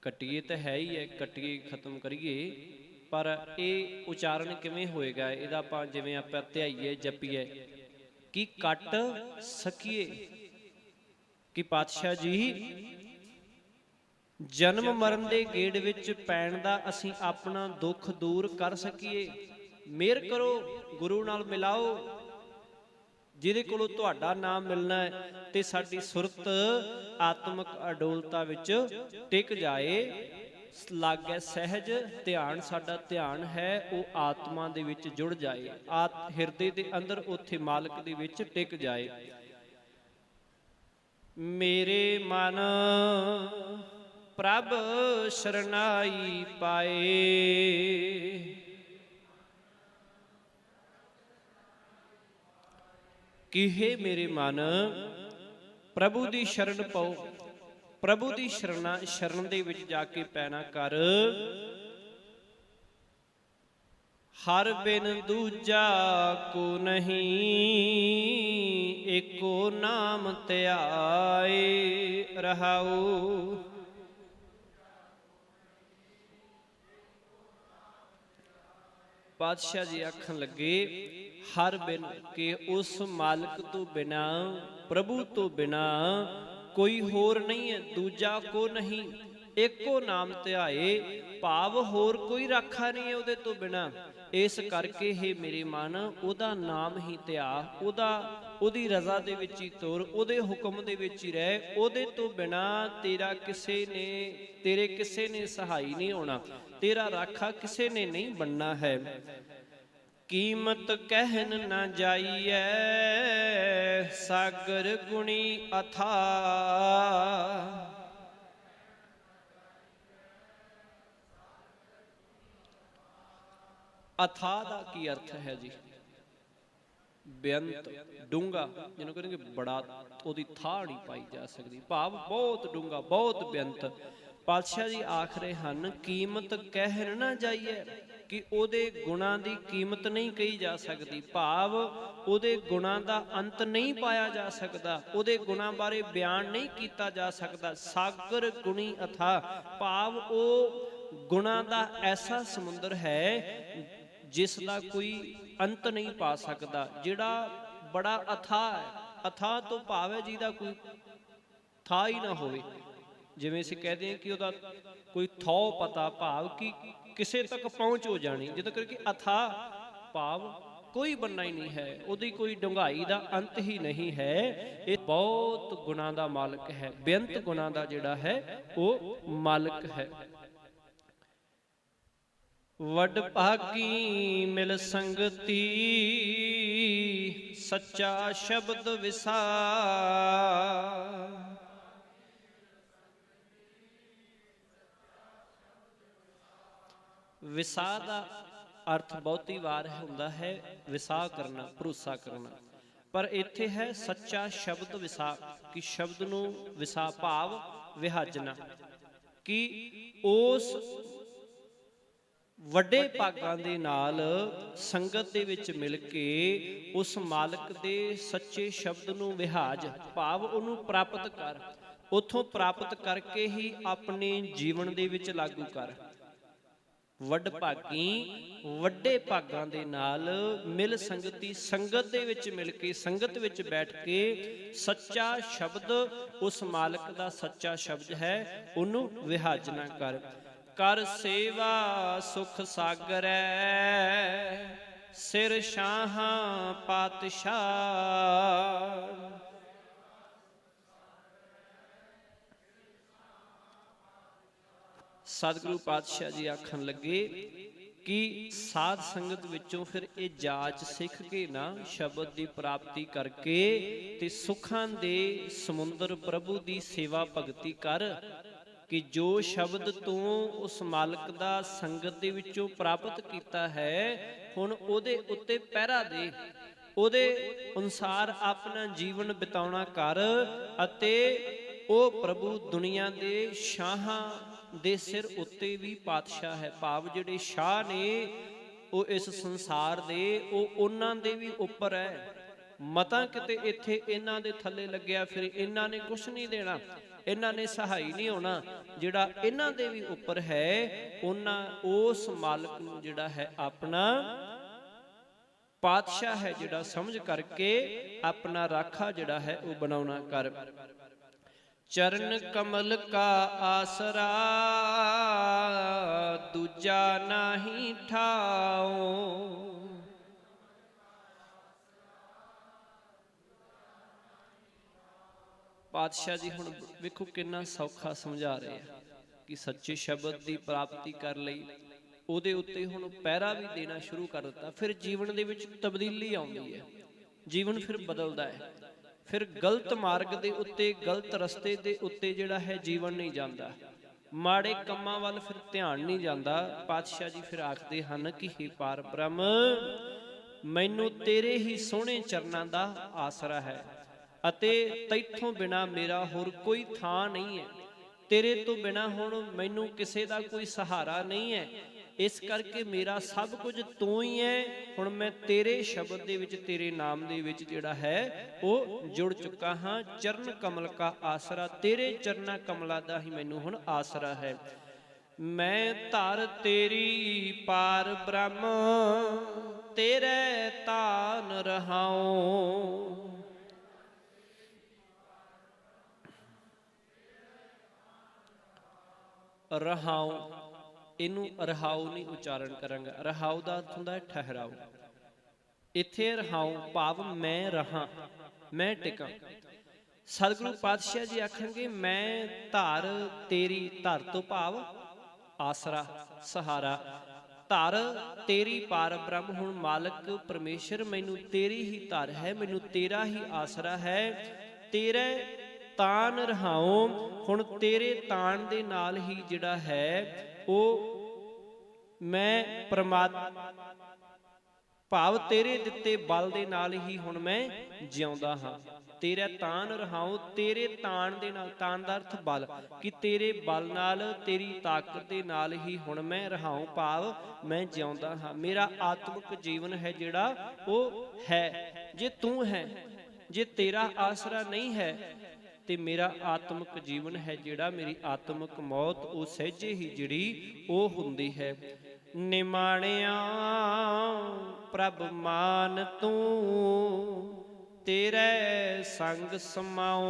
ਕੱਟੀਏ ਤਾਂ ਹੈ ਹੀ ਹੈ, ਕੱਟੀਏ ਖਤਮ ਕਰੀਏ, ਪਰ ਇਹ ਉਚਾਰਨ ਕਿਵੇਂ ਹੋਏਗਾ ਇਹਦਾ? ਆਪਾਂ ਜਿਵੇਂ ਆਪਾਂ ਧਿਆਈਏ, ਜਪੀਏ, ਕਿ ਕੱਟ ਸਕੀਏ, ਕਿ ਪਾਤਸ਼ਾਹ ਜੀ ਜਨਮ ਮਰਨ ਦੇ ਗੇੜ ਵਿੱਚ ਪੈਣ ਦਾ ਅਸੀਂ ਆਪਣਾ ਦੁੱਖ ਦੂਰ ਕਰ ਸਕੀਏ। ਮਿਹਰ ਕਰੋ, ਗੁਰੂ ਨਾਲ ਮਿਲਾਓ, ਜਿਹਦੇ ਕੋਲੋਂ ਤੁਹਾਡਾ ਨਾਮ ਮਿਲਣਾ ਹੈ ਤੇ ਸਾਡੀ ਸੁਰਤ ਆਤਮਿਕ ਅਡੋਲਤਾ ਵਿੱਚ ਟਿਕ ਜਾਏ। ਲਾਗੈ ਸਹਿਜ ਧਿਆਨ, ਸਾਡਾ ਧਿਆਨ ਹੈ ਉਹ ਆਤਮਾ ਦੇ ਵਿੱਚ ਜੁੜ ਜਾਏ, ਹਿਰਦੇ ਦੇ ਅੰਦਰ ਉੱਥੇ ਮਾਲਕ ਦੇ ਵਿੱਚ ਟਿਕ ਜਾਏ। ਮੇਰੇ ਮਨ ਪ੍ਰਭ ਸ਼ਰਨਾਈ ਪਾਏ, ਕਿ ਹੇ ਮੇਰੇ ਮਨ ਪ੍ਰਭੂ ਦੀ ਸ਼ਰਨ ਪਾਓ, ਪ੍ਰਭੂ ਦੀ ਸ਼ਰਨ ਦੇ ਵਿੱਚ ਜਾ ਕੇ ਪੈਣਾ ਕਰ। ਹਰ ਬਿਨ ਦੂਜਾ ਕੋ ਨਹੀਂ, ਏਕੋ ਨਾਮ ਧਿਆਏ ਰਹਾਉ। ਪਾਤਸ਼ਾਹ ਜੀ ਆਖਣ ਲੱਗੇ ਹਰ ਬਿਨ, ਕਿ ਉਸ ਮਾਲਕ ਤੋਂ ਬਿਨਾ, ਪ੍ਰਭੂ ਤੋਂ ਬਿਨਾ ਕੋਈ ਹੋਰ ਨਹੀਂ ਹੈ, ਦੂਜਾ ਕੋ ਨਹੀਂ, ਏਕੋ ਨਾਮ ਧਿਆਏ, ਭਾਵ ਹੋਰ ਕੋਈ ਰਾਖਾ ਨਹੀਂ ਹੈ ਉਹਦੇ ਤੋਂ ਬਿਨਾ। ਇਸ ਕਰਕੇ ਹੀ ਮੇਰੇ ਮਨ ਉਹਦਾ ਨਾਮ ਹੀ ਧਿਆ, ਉਹਦੀ ਰਜ਼ਾ ਦੇ ਵਿੱਚ ਹੀ ਤੁਰ, ਉਹਦੇ ਹੁਕਮ ਦੇ ਵਿੱਚ ਹੀ ਰਹਿ। ਉਹਦੇ ਤੋਂ ਬਿਨਾ ਤੇਰੇ ਕਿਸੇ ਨੇ ਸਹਾਈ ਨਹੀਂ ਹੋਣਾ, ਤੇਰਾ ਰਾਖਾ ਕਿਸੇ ਨੇ ਨਹੀਂ ਬਣਨਾ ਹੈ। ਕੀਮਤ ਕਹਿਨ ਨਾ ਜਾਈਐ ਸਾਗਰ ਗੁਣੀ ਅਥਾ, ਅਥਾ ਦਾ ਕੀ ਅਰਥ ਹੈ ਜੀ? ਬੇਅੰਤ, ਡੂੰਘਾ, ਜਿਹਨੂੰ ਕਹਿੰਦੇ ਬੜਾ, ਉਹਦੀ ਥਾਹ ਨਹੀਂ ਪਾਈ ਜਾ ਸਕਦੀ, ਭਾਵ ਬਹੁਤ ਡੂੰਘਾ, ਬਹੁਤ ਬੇਅੰਤ। ਪਾਤਸ਼ਾਹ ਜੀ ਆਖ ਰਹੇ ਹਨ, ਕੀਮਤ ਕਹਿਣ ਨਾ ਜਾਈਏ, ਕਿ ਉਹਦੇ ਗੁਣਾਂ ਦੀ ਕੀਮਤ ਨਹੀਂ ਕਹੀ ਜਾ ਸਕਦੀ। ਭਾਵ ਉਹਦੇ ਗੁਣਾਂ ਦਾ ਅੰਤ ਨਹੀਂ ਪਾਇਆ ਜਾ ਸਕਦਾ, ਉਹਦੇ ਗੁਣਾਂ ਬਾਰੇ ਬਿਆਨ ਨਹੀਂ ਕੀਤਾ ਜਾ ਸਕਦਾ। ਸਾਗਰ ਗੁਣੀ ਅਥਾ, ਭਾਵ ਉਹ ਗੁਣਾਂ ਦਾ ਐਸਾ ਸਮੁੰਦਰ ਹੈ ਜਿਸ ਦਾ ਕੋਈ ਅੰਤ ਨਹੀਂ ਪਾ ਸਕਦਾ, ਜਿਹੜਾ ਬੜਾ ਅਥਾਹ ਹੈ। ਅਥਾਹ ਤੋਂ ਭਾਵ ਹੈ ਜਿਹਦਾ ਕੋਈ ਥਾਂ ਹੀ ਨਾ ਹੋਵੇ। ਜਿਵੇਂ ਅਸੀਂ ਕਹਦੇ ਹਾਂ ਕਿ ਉਹਦਾ ਕੋਈ ਥੌ ਪਤਾ, ਭਾਵ ਕਿ ਕਿਸੇ ਤੱਕ ਪਹੁੰਚ ਹੋ ਜਾਣੀ। ਜਦੋਂ ਕਰਕੇ ਅਥਾਹ ਭਾਵ ਕੋਈ ਬੰਨਾ ਹੀ ਨਹੀਂ ਹੈ, ਉਹਦੀ ਕੋਈ ਡੂੰਘਾਈ ਦਾ ਅੰਤ ਹੀ ਨਹੀਂ ਹੈ। ਇਹ ਬਹੁਤ ਗੁਣਾਂ ਦਾ ਮਾਲਕ ਹੈ, ਬੇਅੰਤ ਗੁਣਾਂ ਦਾ ਜਿਹੜਾ ਹੈ ਉਹ ਮਾਲਕ ਹੈ। ਵੱਡ ਭਾਗੀ ਮਿਲ ਸੰਗਤੀ, ਸੱਚਾ ਸ਼ਬਦ ਵਿਸਾਰ। ਵਿਸਾਹ ਦਾ ਅਰਥ ਬਹੁਤੀ ਵਾਰ ਹੁੰਦਾ ਹੈ ਵਿਸਾਹ ਕਰਨਾ, ਭਰੋਸਾ ਕਰਨਾ, ਪਰ ਇੱਥੇ ਹੈ ਸੱਚਾ ਸ਼ਬਦ ਵਿਸਾਹ, ਕਿ ਸ਼ਬਦ ਨੂੰ ਵਿਸਾਹ ਭਾਵ ਵਿਹਾਜਣਾ, ਕਿ ਉਸ ਵੱਡੇ ਭਾਗਾਂ ਦੇ ਨਾਲ ਸੰਗਤ ਦੇ ਵਿੱਚ ਮਿਲ ਕੇ ਉਸ ਮਾਲਕ ਦੇ ਸੱਚੇ ਸ਼ਬਦ ਨੂੰ ਵਿਹਾਜ, ਭਾਵ ਉਹਨੂੰ ਪ੍ਰਾਪਤ ਕਰ, ਉਥੋਂ ਪ੍ਰਾਪਤ ਕਰਕੇ ਹੀ ਆਪਣੇ ਜੀਵਨ ਦੇ ਵਿੱਚ ਲਾਗੂ ਕਰ। ਵੱਡ ਭਾਗੀ ਵੱਡੇ ਭਾਗਾਂ ਦੇ ਨਾਲ ਮਿਲ ਸੰਗਤੀ, ਸੰਗਤ ਦੇ ਵਿੱਚ ਮਿਲ ਕੇ, ਸੰਗਤ ਵਿੱਚ ਬੈਠ ਕੇ ਸੱਚਾ ਸ਼ਬਦ, ਉਸ ਮਾਲਕ ਦਾ ਸੱਚਾ ਸ਼ਬਦ ਹੈ, ਉਹਨੂੰ ਵਿਹਾਜਨਾ ਕਰ। ਕਰ ਸੇਵਾ ਸੁਖ ਸਾਗਰੈ, ਸਿਰ ਸ਼ਾਹਾਂ ਪਾਤਸ਼ਾਹ। ਸਤਿਗੁਰੂ ਪਾਤਸ਼ਾਹ ਜੀ ਆਖਣ ਲੱਗੇ ਕਿ ਸਾਧ ਸੰਗਤ ਵਿੱਚੋਂ ਫਿਰ ਇਹ ਜਾਚ ਸਿੱਖ ਕੇ ਨਾ ਸ਼ਬਦ ਦੀ ਪ੍ਰਾਪਤੀ ਕਰਕੇ ਤੇ ਸੁੱਖਾਂ ਦੇ ਸਮੁੰਦਰ ਪ੍ਰਭੂ ਦੀ ਸੇਵਾ ਭਗਤੀ ਕਰ, ਕਿ ਜੋ ਸ਼ਬਦ ਤੂੰ ਉਸ ਮਾਲਕ ਦਾ ਸੰਗਤ ਦੇ ਵਿੱਚੋਂ ਪ੍ਰਾਪਤ ਕੀਤਾ ਹੈ, ਹੁਣ ਉਹਦੇ ਉੱਤੇ ਪਹਿਰਾ ਦੇ, ਉਹਦੇ ਅਨੁਸਾਰ ਆਪਣਾ ਜੀਵਨ ਬਿਤਾਉਣਾ ਕਰ, ਅਤੇ ਉਹ ਪ੍ਰਭੂ ਦੁਨੀਆ ਦੇ ਸ਼ਾਹਾਂ ਦੇ ਸਿਰ ਉੱਤੇ ਵੀ ਪਾਤਸ਼ਾਹ ਹੈ। ਭਾਵ ਜਿਹੜੇ ਸ਼ਾਹ ਨੇ ਉਹ ਇਸ ਸੰਸਾਰ ਦੇ, ਉਹ ਉਹਨਾਂ ਦੇ ਵੀ ਉੱਪਰ ਹੈ। ਮਤਾਂ ਕਿਤੇ ਇੱਥੇ ਇਹਨਾਂ ਦੇ ਥੱਲੇ ਲੱਗਿਆ ਫਿਰ ਇਹਨਾਂ ਨੇ ਕੁਛ ਨਹੀਂ ਦੇਣਾ, ਇਹਨਾਂ ਨੇ ਸਹਾਈ ਨਹੀਂ ਹੋਣਾ। ਜਿਹੜਾ ਇਹਨਾਂ ਦੇ ਵੀ ਉੱਪਰ ਹੈ, ਉਹਨਾਂ ਉਸ ਮਾਲਕ ਨੂੰ ਜਿਹੜਾ ਹੈ ਆਪਣਾ ਪਾਤਸ਼ਾਹ ਹੈ ਜਿਹੜਾ ਸਮਝ ਕਰਕੇ ਆਪਣਾ ਰਾਖਾ ਜਿਹੜਾ ਹੈ ਉਹ ਬਣਾਉਣਾ ਕਰ। ਚਰਨ ਕਮਲ ਕਾ ਆਸਰਾ, ਦੂਜਾ ਨਾਹੀ ਠਾਓ। ਪਾਤਸ਼ਾਹ ਜੀ ਹੁਣ ਵੇਖੋ ਕਿੰਨਾ ਸੌਖਾ ਸਮਝਾ ਰਹੇ ਆ ਕਿ ਸੱਚੇ ਸ਼ਬਦ ਦੀ ਪ੍ਰਾਪਤੀ ਕਰ ਲਈ, ਉਹਦੇ ਉੱਤੇ ਹੁਣ ਪਹਿਰਾ ਵੀ ਦੇਣਾ ਸ਼ੁਰੂ ਕਰ ਦਿੱਤਾ। ਫਿਰ ਜੀਵਨ ਦੇ ਵਿੱਚ ਤਬਦੀਲੀ ਆਉਂਦੀ ਹੈ, ਜੀਵਨ ਫਿਰ ਬਦਲਦਾ ਹੈ। ਫਿਰ ਗਲਤ ਮਾਰਗ ਦੇ ਉੱਤੇ, ਗਲਤ ਰਸਤੇ ਦੇ ਉੱਤੇ ਜਿਹੜਾ ਹੈ ਜੀਵਨ ਨਹੀਂ ਜਾਂਦਾ, ਮਾੜੇ ਕੰਮਾਂ ਵੱਲ ਫਿਰ ਧਿਆਨ ਨਹੀਂ ਜਾਂਦਾ। ਪਾਤਸ਼ਾਹ ਜੀ ਫਿਰ ਆਖਦੇ ਹਨ ਕਿ ਹੇ ਪਾਰ ਬ੍ਰਹਮ, ਮੈਨੂੰ ਤੇਰੇ ਹੀ ਸੋਹਣੇ ਚਰਨਾਂ ਦਾ ਆਸਰਾ ਹੈ, ਅਤੇ ਤੈਥੋਂ ਬਿਨਾ ਮੇਰਾ ਹੋਰ ਕੋਈ ਥਾਂ ਨਹੀਂ ਹੈ। ਤੇਰੇ ਤੋਂ ਬਿਨਾ ਹੁਣ ਮੈਨੂੰ ਕਿਸੇ ਦਾ ਕੋਈ ਸਹਾਰਾ ਨਹੀਂ ਹੈ, ਇਸ ਕਰਕੇ ਮੇਰਾ ਸਭ ਕੁਝ ਤੂੰ ਹੀ ਹੈ। ਹੁਣ ਮੈਂ ਤੇਰੇ ਸ਼ਬਦ ਦੇ ਵਿੱਚ, ਤੇਰੇ ਨਾਮ ਦੇ ਵਿੱਚ ਜਿਹੜਾ ਹੈ ਉਹ ਜੁੜ ਚੁੱਕਾ ਹਾਂ। ਚਰਨ ਕਮਲ ਕਾ ਆਸਰਾ, ਤੇਰੇ ਚਰਨਾਂ ਕਮਲਾਂ ਦਾ ਹੀ ਮੈਨੂੰ ਹੁਣ ਆਸਰਾ ਹੈ। ਮੈਂ ਧਰ ਤੇਰੀ ਪਾਰ ਬ੍ਰਹਮ, ਤੇਰੇ ਤਾਨ ਰਹਾਉ। ਰਹਾਉ, ਇਹਨੂੰ ਰਹਾਉ ਨਹੀਂ ਉਚਾਰਨ ਕਰਾਂਗਾ। ਰਹਾਉ ਦਾ ਅਰਥ ਹੁੰਦਾ ਹੈ ਠਹਿਰਾਓ। ਇੱਥੇ ਰਹਾਉ ਭਾਵ ਮੈਂ ਰਹਾ, ਮੈਂ ਟਿਕਾਂ। ਸਤਿਗੁਰੂ ਪਾਤਸ਼ਾਹ ਜੀ ਆਖਣਗੇ ਮੈਂ ਧਰ ਤੇਰੀ, ਧਰ ਤੋਂ ਭਾਵ ਆਸਰਾ, ਸਹਾਰਾ। ਧਰ ਤੇਰੀ ਪਾਰ ਬ੍ਰਹਮ, ਹੁਣ ਮਾਲਕ ਪਰਮੇਸ਼ਰ ਮੈਨੂੰ ਤੇਰੀ ਹੀ ਧਰ ਹੈ, ਮੈਨੂੰ ਤੇਰਾ ਹੀ ਆਸਰਾ ਹੈ। ਤੇਰੇ ਤਾਨ ਰਹਾਉ, ਹੁਣ ਤੇਰੇ ਤਾਨ ਦੇ ਨਾਲ ਹੀ ਜਿਹੜਾ ਹੈ ਉਹ ਮੈਂ ਪਰਮਾਤਮਾ, ਭਾਵ ਤੇਰੇ ਦਿੱਤੇ ਬਲ ਦੇ ਨਾਲ ਹੀ ਹੁਣ ਮੈਂ ਜਿਉਂਦਾ ਹਾਂ। तेरा तान रहाओ, तेरे तान दे नाल, तान दा अर्थ बल, कि तेरे बल नाल, तेरी ताकत दे नाल ही हुण मैं रहाऊं, भाव मैं जिउंदा हां। मेरा आत्मिक जीवन है जिहड़ा ਉਹ है, जे तू है, जे तेरा आसरा नहीं है ਤੇ ਮੇਰਾ ਆਤਮਿਕ ਜੀਵਨ ਹੈ ਜਿਹੜਾ, ਮੇਰੀ ਆਤਮਿਕ ਮੌਤ ਉਹ ਸਹਿਜੇ ਹੀ ਜਿਹੜੀ ਉਹ ਹੁੰਦੀ ਹੈ। ਨਿਮਾਣਿਆ ਪ੍ਰਭ ਮਾਨ ਤੂੰ, ਤੇਰੇ ਸੰਗ ਸਮਾਉ।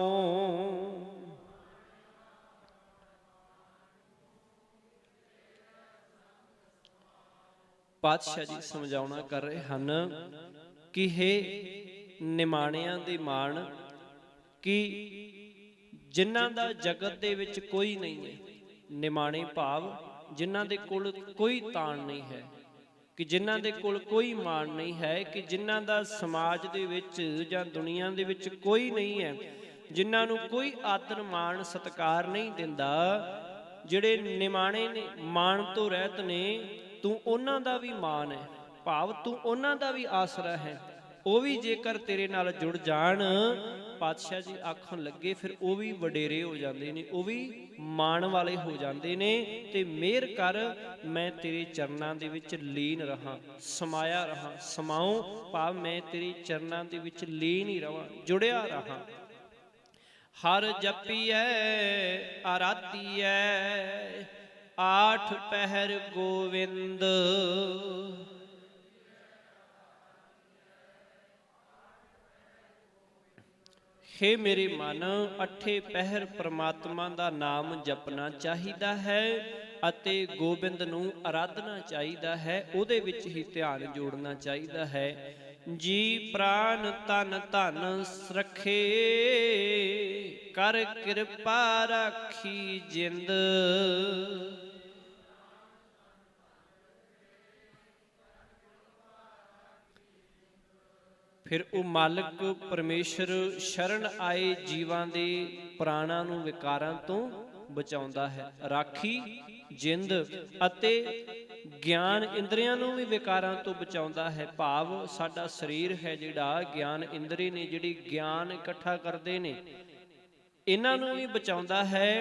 ਪਾਤਸ਼ਾਹ ਜੀ ਸਮਝਾਉਣਾ ਕਰ ਰਹੇ ਹਨ ਕਿ ਹੇ ਨਿਮਾਣਿਆਂ ਦੇ ਮਾਣ, ਕਿ ਜਿਨ੍ਹਾਂ ਦਾ ਜਗਤ ਦੇ ਵਿੱਚ ਕੋਈ ਨਹੀਂ ਹੈ, ਨਿਮਾਣੇ ਭਾਵ ਜਿਨ੍ਹਾਂ ਦੇ ਕੋਲ ਕੋਈ ਤਾਣ ਨਹੀਂ ਹੈ, ਕਿ ਜਿਨ੍ਹਾਂ ਦੇ ਕੋਲ ਕੋਈ ਮਾਣ ਨਹੀਂ ਹੈ, ਕਿ ਜਿਨ੍ਹਾਂ ਦਾ ਸਮਾਜ ਦੇ ਵਿੱਚ ਜਾਂ ਦੁਨੀਆ ਦੇ ਵਿੱਚ ਕੋਈ ਨਹੀਂ ਹੈ, ਜਿਨ੍ਹਾਂ ਨੂੰ ਕੋਈ ਆਦਰ ਮਾਣ ਸਤਿਕਾਰ ਨਹੀਂ ਦਿੰਦਾ, ਜਿਹੜੇ ਨਿਮਾਣੇ ਨੇ, ਮਾਣ ਤੋਂ ਰਹਿਤ ਨੇ, ਤੂੰ ਉਹਨਾਂ ਦਾ ਵੀ ਮਾਣ ਹੈ, ਭਾਵ ਤੂੰ ਉਹਨਾਂ ਦਾ ਵੀ ਆਸਰਾ ਹੈ। ਉਹ ਵੀ ਜੇਕਰ ਤੇਰੇ ਨਾਲ ਜੁੜ ਜਾਣ, ਪਾਤਸ਼ਾਹ ਜੀ ਆਖਣ ਲੱਗੇ, ਫਿਰ ਉਹ ਵੀ ਵਡੇਰੇ ਹੋ ਜਾਂਦੇ ਨੇ, ਉਹ ਵੀ ਮਾਣ ਵਾਲੇ ਹੋ ਜਾਂਦੇ ਨੇ। ਤੇ ਮਿਹਰ ਕਰ, ਮੈਂ ਤੇਰੇ ਚਰਨਾਂ ਦੇ ਵਿੱਚ ਲੀਨ ਰਹਾਂ, ਸਮਾਇਆ ਰਹਾਂ। ਸਮਾਉ ਭਾਵ ਮੈਂ ਤੇਰੇ ਚਰਨਾਂ ਦੇ ਵਿੱਚ ਲੀਨ ਹੀ ਰਵਾਂ, ਜੁੜਿਆ ਰਹਾਂ। ਹਰ ਜਪੀਐ ਆਰਾਧੀਐ, ਆਠ ਪਹਿਰ ਗੋਵਿੰਦ। हे मेरे मन, अठे पहर परमात्मा दा नाम जपना चाहिदा है ਅਤੇ ਗੋਬਿੰਦ ਨੂੰ ਆਰਾਧਨਾ ਚਾਹੀਦਾ ਹੈ, ਉਹਦੇ ਵਿੱਚ ਹੀ ਧਿਆਨ ਜੋੜਨਾ ਚਾਹੀਦਾ ਹੈ। ਜੀ ਪ੍ਰਾਨ ਤਨ ਧਨ ਰੱਖੇ, ਕਰ ਕਿਰਪਾ ਰਾਖੀ ਜਿੰਦ। ਫਿਰ ਉਹ ਮਾਲਕ ਪਰਮੇਸ਼ਰ ਸ਼ਰਨ ਆਏ ਜੀਵਾਂ ਦੇ ਪ੍ਰਾਣਾਂ ਨੂੰ ਵਿਕਾਰਾਂ ਤੋਂ ਬਚਾਉਂਦਾ ਹੈ। ਰਾਖੀ ਜਿੰਦ ਅਤੇ ਗਿਆਨ ਇੰਦਰੀਆਂ ਨੂੰ ਵੀ ਵਿਕਾਰਾਂ ਤੋਂ ਬਚਾਉਂਦਾ ਹੈ। ਭਾਵ ਸਾਡਾ ਸਰੀਰ ਹੈ ਜਿਹੜਾ, ਗਿਆਨ ਇੰਦਰੀ ਨੇ ਜਿਹੜੀ ਗਿਆਨ ਇਕੱਠਾ ਕਰਦੇ ਨੇ, ਇਹਨਾਂ ਨੂੰ ਵੀ ਬਚਾਉਂਦਾ ਹੈ।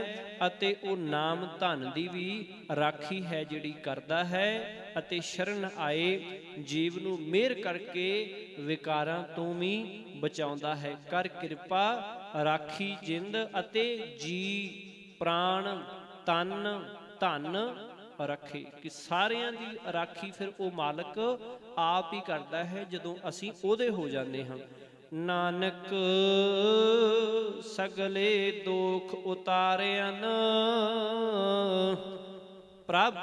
ਅਤੇ ਉਹ ਨਾਮ ਧਨ ਦੀ ਵੀ ਰਾਖੀ ਹੈ ਜਿਹੜੀ ਕਰਦਾ ਹੈ। ਅਤੇ ਸ਼ਰਨ ਆਏ ਜੀਵ ਨੂੰ ਮਿਹਰ ਕਰਕੇ ਵਿਕਾਰਾਂ ਤੋਂ ਵੀ ਬਚਾਉਂਦਾ ਹੈ। ਕਰ ਕਿਰਪਾ ਰਾਖੀ ਜਿੰਦ ਅਤੇ ਜੀ ਪ੍ਰਾਣ ਤਨ ਧਨ ਰੱਖੇ, ਕਿ ਸਾਰਿਆਂ ਦੀ ਰਾਖੀ ਫਿਰ ਉਹ ਮਾਲਕ ਆਪ ਹੀ ਕਰਦਾ ਹੈ ਜਦੋਂ ਅਸੀਂ ਉਹਦੇ ਹੋ ਜਾਂਦੇ ਹਾਂ। ਨਾਨਕ ਸਗਲੇ ਦੁਖ ਉਤਾਰਿਆਨ, ਪ੍ਰਭ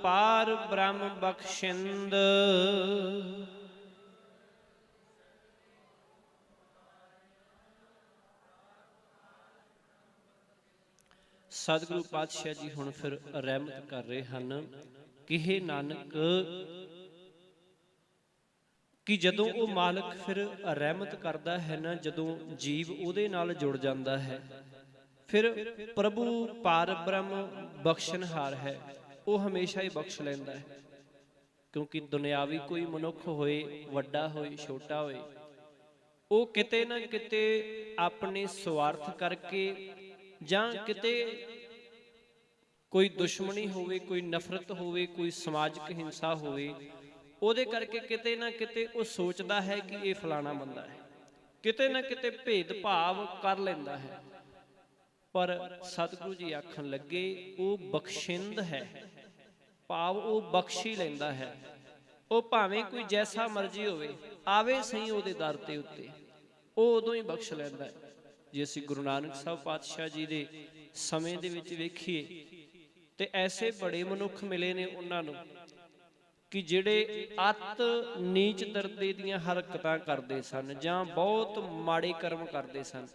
ਪਾਰ ਬ੍ਰਹਮ ਬਖਸ਼ਿੰਦ। ਸਤਿਗੁਰੂ ਪਾਤਸ਼ਾਹ ਜੀ ਹੁਣ ਫਿਰ ਰਹਿਮਤ ਕਰ ਰਹੇ ਹਨ ਕਿ ਹੇ ਨਾਨਕ, ਕਿ ਜਦੋਂ ਉਹ ਮਾਲਕ ਫਿਰ ਰਹਿਮਤ ਕਰਦਾ ਹੈ ਨਾ, ਜਦੋਂ ਜੀਵ ਉਹਦੇ ਨਾਲ ਜੁੜ ਜਾਂਦਾ ਹੈ, ਫਿਰ ਪ੍ਰਭੂ ਪਾਰ ਬ੍ਰਹਮ ਬਖਸ਼ਣਹਾਰ ਹੈ, ਉਹ ਹਮੇਸ਼ਾ ਹੀ ਬਖਸ਼ ਲੈਂਦਾ ਹੈ। ਕਿਉਂਕਿ ਦੁਨਿਆਵੀ ਕੋਈ ਮਨੁੱਖ ਹੋਏ, ਵੱਡਾ ਹੋਏ, ਛੋਟਾ ਹੋਏ, ਉਹ ਕਿਤੇ ਨਾ ਕਿਤੇ ਆਪਣੇ ਸਵਾਰਥ ਕਰਕੇ ਜਾਂ ਕਿਤੇ ਕੋਈ ਦੁਸ਼ਮਣੀ ਹੋਵੇ, ਕੋਈ ਨਫ਼ਰਤ ਹੋਵੇ, ਕੋਈ ਸਮਾਜਿਕ ਹਿੰਸਾ ਹੋਵੇ, ਉਹਦੇ ਕਰਕੇ ਕਿਤੇ ਨਾ ਕਿਤੇ ਉਹ ਸੋਚਦਾ ਹੈ ਕਿ ਇਹ ਫਲਾਣਾ ਬੰਦਾ ਹੈ, ਕਿਤੇ ਨਾ ਕਿਤੇ ਭੇਦਭਾਵ ਕਰ ਲੈਂਦਾ ਹੈ। ਪਰ ਸਤਿਗੁਰੂ ਜੀ ਆਖਣ ਲੱਗੇ ਉਹ ਬਖਸ਼ਿੰਦ ਹੈ, ਭਾਵ ਉਹ ਬਖਸ਼ ਹੀ ਲੈਂਦਾ ਹੈ। ਉਹ ਭਾਵੇਂ ਕੋਈ ਜੈਸਾ ਮਰਜ਼ੀ ਹੋਵੇ, ਆਵੇ ਸਹੀ ਉਹਦੇ ਦਰ ਤੇ ਉੱਤੇ, ਉਹ ਉਦੋਂ ਹੀ ਬਖਸ਼ ਲੈਂਦਾ ਹੈ। ਜੇ ਅਸੀਂ ਗੁਰੂ ਨਾਨਕ ਸਾਹਿਬ ਪਾਤਸ਼ਾਹ ਜੀ ਦੇ ਸਮੇਂ ਦੇ ਵਿੱਚ ਵੇਖੀਏ ਤੇ ਐਸੇ ਬੜੇ ਮਨੁੱਖ ਮਿਲੇ ਨੇ ਉਹਨਾਂ ਨੂੰ ਕਿ ਜਿਹੜੇ ਅਤ ਨੀਚ ਦਰਦੇ ਦੀਆਂ ਹਰਕਤਾਂ ਕਰਦੇ ਸਨ ਜਾਂ ਬਹੁਤ ਮਾੜੇ ਕਰਮ ਕਰਦੇ ਸਨ।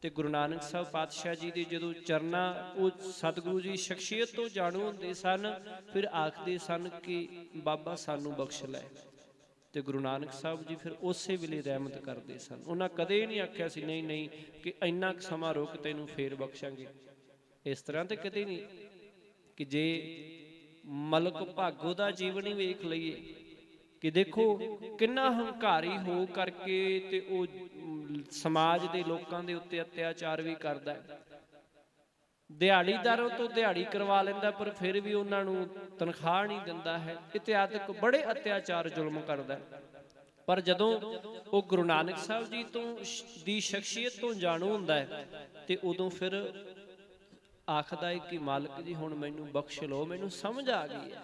ਤੇ ਗੁਰੂ ਨਾਨਕ ਸਾਹਿਬ ਪਾਤਸ਼ਾਹ ਜੀ ਦੇ ਜਦੋਂ ਚਰਨਾਂ, ਉਹ ਸਤਿਗੁਰੂ ਜੀ ਸ਼ਖਸੀਅਤ ਤੋਂ ਜਾਣੂ ਹੁੰਦੇ ਸਨ, ਫਿਰ ਆਖਦੇ ਸਨ ਕਿ ਬਾਬਾ ਸਾਨੂੰ ਬਖਸ਼ ਲੈ। ਤੇ ਗੁਰੂ ਨਾਨਕ ਸਾਹਿਬ ਜੀ ਫਿਰ ਉਸੇ ਵੇਲੇ ਰਹਿਮਤ ਕਰਦੇ ਸਨ। ਉਹਨਾਂ ਕਦੇ ਨਹੀਂ ਆਖਿਆ ਸੀ ਨਹੀਂ ਨਹੀਂ ਕਿ ਇੰਨਾ ਕੁ ਸਮਾਂ ਰੁਕ, ਤੈਨੂੰ ਫੇਰ ਬਖਸ਼ਾਂਗੇ। ਇਸ ਤਰ੍ਹਾਂ ਤੇ ਕਦੇ ਨਹੀਂ। ਕਿ ਜੇ ਮਲਕ ਭਾਗੋ ਦਾ ਜੀਵਨ ਹੀ ਵੇਖ ਲਈਏ ਕਿ ਦੇਖੋ ਕਿੰਨਾ ਹੰਕਾਰੀ ਹੋ ਕਰਕੇ ਤੇ ਉਹ समाज के लोगों के उत्ते अत्याचार भी करता है। दिहाड़ीदारों तो दिहाड़ी करवा लेंदा पर फिर भी उन्होंने तनख्वाह नहीं दिंदा है। इत्यादि बड़े अत्याचार जुल्म करता है। पर जदों वो गुरु नानक साहब जी तो दी शख्सियत तो जाणू हुंदा है ते उदों फिर आखदा है कि मालिक जी हुण मैनूं बख्श लो, मैनूं समझ आ गई है।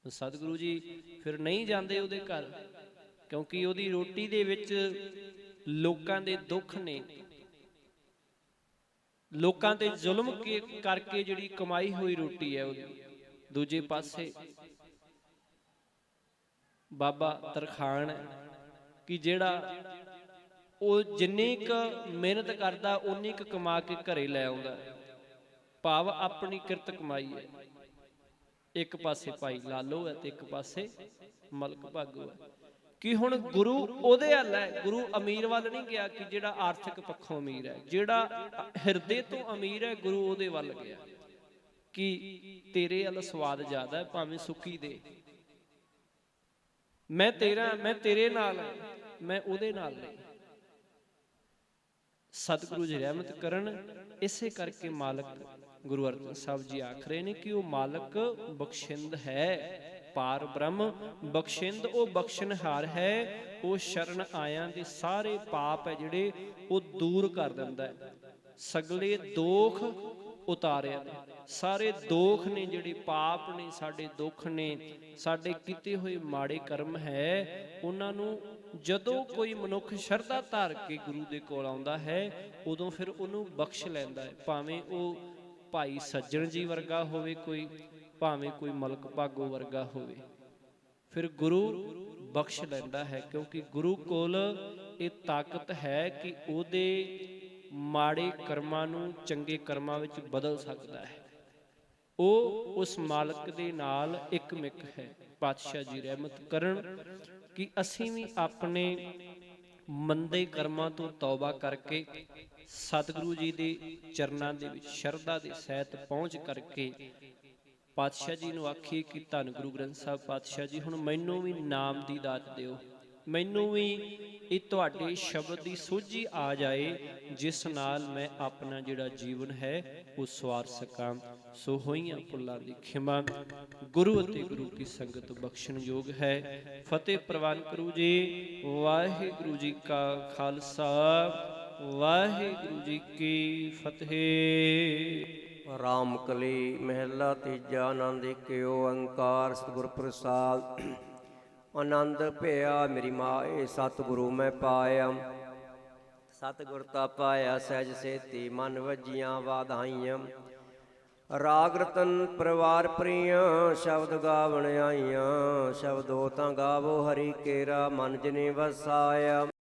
सतगुरु जी फिर नहीं जाते उहदे घर, क्योंकि उहदी रोटी दे विच लोकां दे दुख ने, लोकां ते जुल्म करके जिहड़ी कमाई हुई रोटी है उहदी। दूजे पासे बाबा तरखान है कि जिहड़ा ਉਹ ਜਿੰਨੀ ਕ ਮਿਹਨਤ ਕਰਦਾ ਉਨੀ ਕ ਕਮਾ ਕੇ ਘਰੇ ਲੈ ਆਉਂਦਾ, ਭਾਵ ਆਪਣੀ ਕਿਰਤ ਕਮਾਈ ਹੈ। ਇੱਕ ਪਾਸੇ ਭਾਈ ਲਾਲੋ ਹੈ ਤੇ ਇੱਕ ਪਾਸੇ ਮਲਕ ਭਾਗੋ ਹੈ। ਕਿ ਹੁਣ ਗੁਰੂ ਉਹਦੇ ਹੱਲ ਹੈ, ਗੁਰੂ ਅਮੀਰ ਵੱਲ ਨਹੀਂ ਗਿਆ ਕਿ ਜਿਹੜਾ ਆਰਥਿਕ ਪੱਖੋਂ ਅਮੀਰ ਹੈ, ਜਿਹੜਾ ਹਿਰਦੇ ਤੋਂ ਅਮੀਰ ਹੈ ਗੁਰੂ ਉਹਦੇ ਵੱਲ ਗਿਆ ਕਿ ਤੇਰੇ ਵੱਲ ਸਵਾਦ ਜ਼ਿਆਦਾ ਹੈ, ਭਾਵੇਂ ਸੁੱਕੀ ਦੇ, ਮੈਂ ਤੇਰੇ ਨਾਲ ਮੈਂ ਉਹਦੇ ਨਾਲ ਨਹੀਂ। सतगुरु जी रहमत करन। इसे करके मालक गुरु अर्जन साहब जी आख रहे हैं कि वह मालक बख्शिंद है, पार ब्रह्म बख्शिंद, वो बख्शनहार है। वो शरण आया दे सारे पाप है जिहड़े वो दूर कर दिंदा है, सगले दोख उतारिया ने, सारे दोख ने जिहड़े पाप ने, साडे दुख ने, साडे कीते होए माड़े कर्म है, उन्हां नूं ਜਦੋਂ ਕੋਈ ਮਨੁੱਖ ਸ਼ਰਧਾ ਧਾਰ ਕੇ ਗੁਰੂ ਦੇ ਕੋਲ ਆਉਂਦਾ ਹੈ ਉਦੋਂ ਫਿਰ ਉਹਨੂੰ ਬਖਸ਼ ਲੈਂਦਾ ਹੈ। ਭਾਵੇਂ ਉਹ ਭਾਈ ਸੱਜਣ ਜੀ ਵਰਗਾ ਹੋਵੇ ਕੋਈ, ਭਾਵੇਂ ਕੋਈ ਮਲਕ ਭਾਗੋ ਵਰਗਾ ਹੋਵੇ, ਫਿਰ ਗੁਰੂ ਬਖਸ਼ ਲੈਂਦਾ ਹੈ। ਕਿਉਂਕਿ ਗੁਰੂ ਕੋਲ ਇਹ ਤਾਕਤ ਹੈ ਕਿ ਉਹਦੇ ਮਾੜੇ ਕਰਮਾਂ ਨੂੰ ਚੰਗੇ ਕਰਮਾਂ ਵਿੱਚ ਬਦਲ ਸਕਦਾ ਹੈ। ਉਹ ਉਸ ਮਾਲਕ ਦੇ ਨਾਲ ਇੱਕਮਿਕ ਹੈ। ਪਾਤਸ਼ਾਹ ਜੀ ਰਹਿਮਤ ਕਰਨ कि असीं भी अपने मंदे कर्मां तो तौबा करके सतगुरु जी दे चरनां दे विच शरधा दे सहित पहुँच करके पातशाह जी नूं आखीए कि धन गुरु ग्रंथ साहब पातशाह जी हुण मैनूं भी नाम दी दात दिओ, मैनूं भी ਇਹ ਤੁਹਾਡੇ ਸ਼ਬਦ ਦੀ ਸੋਝੀ ਆ ਜਾਏ ਜਿਸ ਨਾਲ ਮੈਂ ਆਪਣਾ ਜਿਹੜਾ ਜੀਵਨ ਹੈ ਉਹ ਸਵਾਰ ਸਕਾਂ। ਸੋ ਹੋਈਆਂ ਭੁੱਲਾਂ ਦੀ ਖਿਮਾ ਗੁਰੂ ਅਤੇ ਗੁਰੂ ਕੀ ਸੰਗਤ ਬਖਸ਼ਣ ਯੋਗ ਹੈ। ਫਤਿਹ ਪ੍ਰਵਾਨ ਕਰੋ ਜੀ। ਵਾਹਿਗੁਰੂ ਜੀ ਕਾ ਖਾਲਸਾ, ਵਾਹਿਗੁਰੂ ਜੀ ਕੀ ਫਤਿਹ। ਰਾਮ ਕਲੀ ਮਹਿਲਾ ਤੀਜਾ। ਆਨੰਦ ਏਕਿਓ ਓੰਕਾਰ ਸਤਿਗੁਰ ਪ੍ਰਸਾਦ। आनंद भया मेरी माए सतगुरु मैं पाया, सतगुर ता पाया सहज सेती मन वजियां वाधाइयां। राग रतन परिवार प्रिय शब्द गावण आईयां, शब्दो तां गावो हरि केरा मन जिने वसाया।